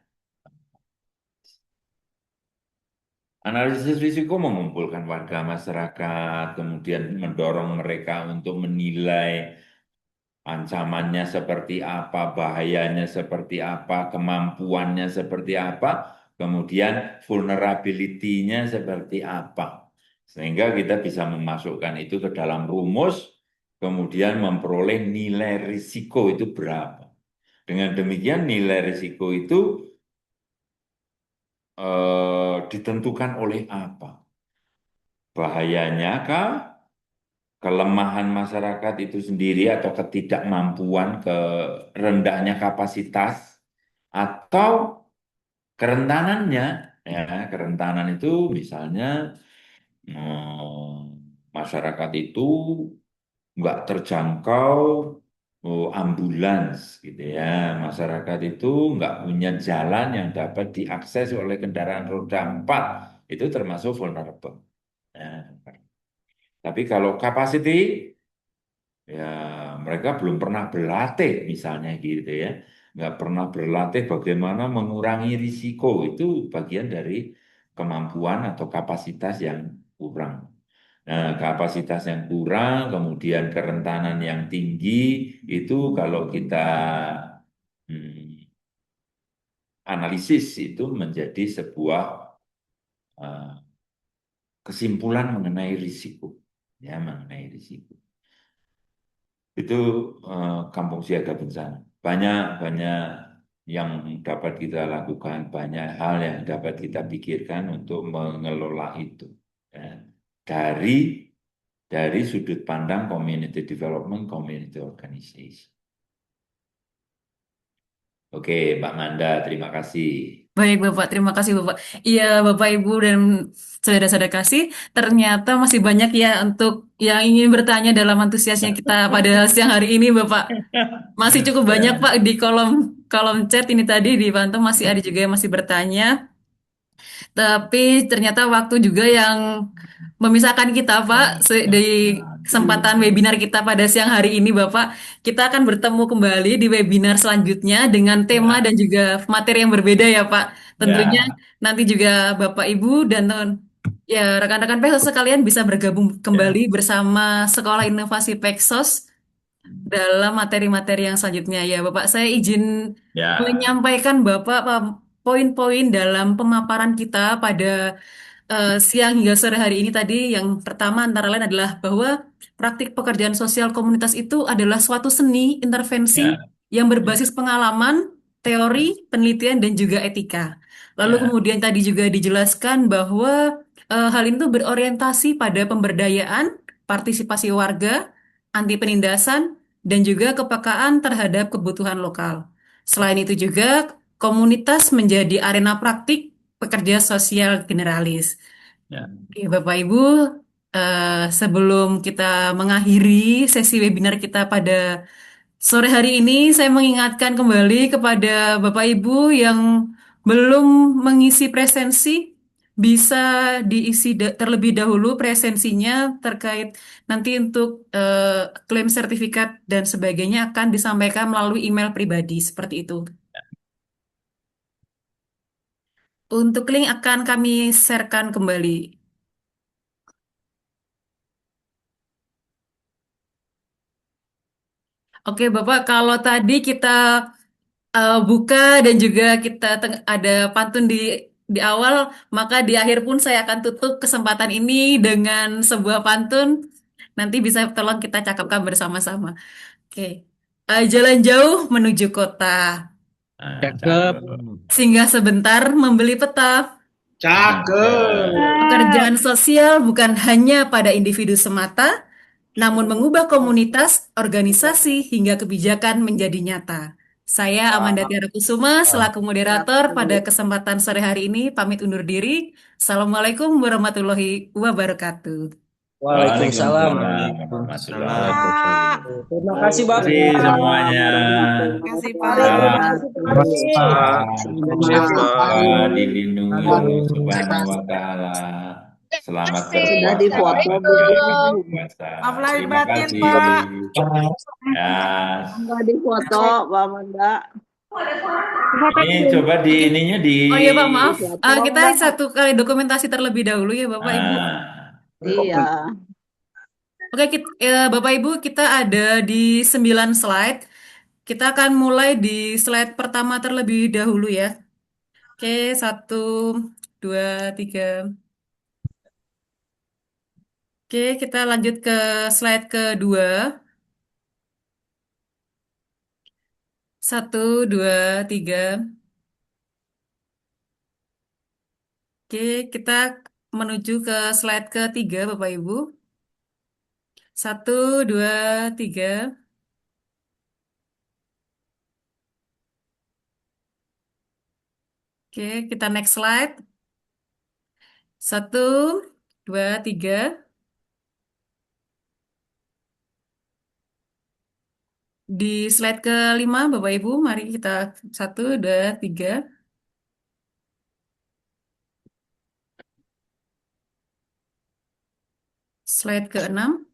Analisis risiko mengumpulkan warga masyarakat, kemudian mendorong mereka untuk menilai ancamannya seperti apa, bahayanya seperti apa, kemampuannya seperti apa, kemudian vulnerability-nya seperti apa. Sehingga kita bisa memasukkan itu ke dalam rumus, kemudian memperoleh nilai risiko itu berapa. Dengan demikian nilai risiko itu ditentukan oleh apa? Bahayanya kah? Kelemahan masyarakat itu sendiri atau ketidakmampuan, rendahnya kapasitas, atau kerentanannya. Ya, kerentanan itu misalnya masyarakat itu nggak terjangkau ambulans gitu ya. Masyarakat itu nggak punya jalan yang dapat diakses oleh kendaraan roda 4. Itu termasuk vulnerable. Ya. Tapi kalau capacity, ya mereka belum pernah berlatih misalnya gitu ya. Nggak pernah berlatih bagaimana mengurangi risiko. Itu bagian dari kemampuan atau kapasitas yang kurang. Nah, kapasitas yang kurang, kemudian kerentanan yang tinggi, itu kalau kita hmm, analisis itu menjadi sebuah uh, kesimpulan mengenai risiko. Ya, mengenai risiko. Itu kampung siaga bencana. Banyak yang dapat kita lakukan, banyak hal yang dapat kita pikirkan untuk mengelola itu. Ya. Dari dari sudut pandang community development, community organization. Oke, Mbak Manda, terima kasih. Baik Bapak, terima kasih Bapak. Iya Bapak Ibu dan saudara-saudara kasih, ternyata masih banyak ya untuk yang ingin bertanya dalam antusiasnya kita pada siang hari ini Bapak. Masih cukup banyak Ya, Pak di kolom kolom chat ini tadi dipantau masih ada juga yang masih bertanya. Tapi ternyata waktu juga yang memisahkan kita, Pak, di kesempatan webinar kita pada siang hari ini, Bapak. Kita akan bertemu kembali di webinar selanjutnya dengan tema dan ya, juga materi yang berbeda ya, Pak. Tentunya ya, nanti juga Bapak, Ibu, dan ya rekan-rekan Peksos sekalian bisa bergabung kembali ya, bersama Sekolah Inovasi Peksos dalam materi-materi yang selanjutnya ya Bapak. Saya izin ya, menyampaikan Bapak poin-poin dalam pemaparan kita pada siang hingga sore hari ini tadi. Yang pertama antara lain adalah bahwa praktik pekerjaan sosial komunitas itu adalah suatu seni intervensi ya, yang ya, berbasis pengalaman, teori, penelitian, dan juga etika. Lalu ya, kemudian tadi juga dijelaskan bahwa hal itu berorientasi pada pemberdayaan, partisipasi warga, anti penindasan, dan juga kepekaan terhadap kebutuhan lokal. Selain itu juga, komunitas menjadi arena praktik pekerja sosial generalis. Ya. Oke, Bapak Ibu, sebelum kita mengakhiri sesi webinar kita pada sore hari ini, saya mengingatkan kembali kepada Bapak Ibu yang belum mengisi presensi, bisa diisi terlebih dahulu presensinya terkait nanti untuk klaim sertifikat dan sebagainya akan disampaikan melalui email pribadi seperti itu. Untuk link akan kami sharekan kembali. Oke, Bapak, kalau tadi kita buka dan juga kita ada pantun di awal, maka di akhir pun saya akan tutup kesempatan ini dengan sebuah pantun. Nanti bisa tolong kita cakapkan bersama-sama. Oke. Jalan jauh menuju kota, Nah, Cakep. singgah sebentar membeli peta. Cakep. Pekerjaan sosial bukan hanya pada individu semata, namun mengubah komunitas, organisasi, hingga kebijakan menjadi nyata. Saya Amanda Tiara Kusuma selaku moderator pada kesempatan sore hari ini pamit undur diri. Assalamualaikum warahmatullahi wabarakatuh. Waalaikumsalam. warahmatullahi Pak, wabarakatuh. Terima kasih Terima Bapak. kasih semuanya. terima kasih Pak. Salam Sehat, semoga Pak. dilindungi oleh Subhanahu wa Ta'ala. Selamat Sudah berpuasa. dipoto Berpuasa. Maaf lahir Terima batin, kasih. Pak. Ya, nggak dipoto Pak Manda. ini coba di ininya di. Oh iya Pak, maaf. Dipoto Kita Mbak. satu kali dokumentasi terlebih dahulu ya Bapak Ibu. Iya. Oke, Bapak Ibu, kita ada di 9 slide. Kita akan mulai di slide pertama terlebih dahulu ya. Oke, 1, 2, 3. Oke, kita lanjut ke slide kedua. 1, 2, 3. Oke, kita menuju ke slide ketiga, Bapak Ibu. 1, 2, 3. Oke, kita next slide. 1, 2, 3. Di slide kelima, Bapak Ibu, mari kita 1, 2, 3. Slide ke-6.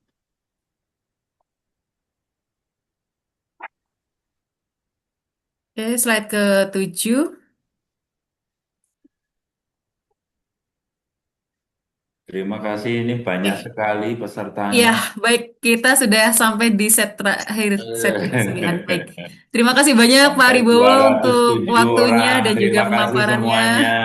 Oke, slide ke-7. Terima kasih, ini banyak sekali pesertanya. Iya, baik. Kita sudah sampai di set terakhir, set ke-9. Baik. Terima kasih banyak Pak Sampai Aribowo untuk 207 waktunya orang. dan juga Terima kasih pemaparannya. semuanya.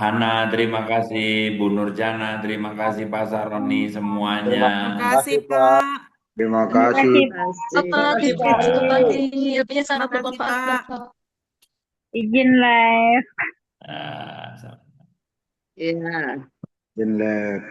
Hana, terima kasih. Bu Nurjana, terima kasih Pak Saroni, semuanya. Terima kasih, Pak. Terima kasih. Bapak, Terima kasih, kita Pak. ilmunya Terima sangat kasih, bermanfaat, Pak. Bapak. Izin live. Nah, Iya. Jenlek.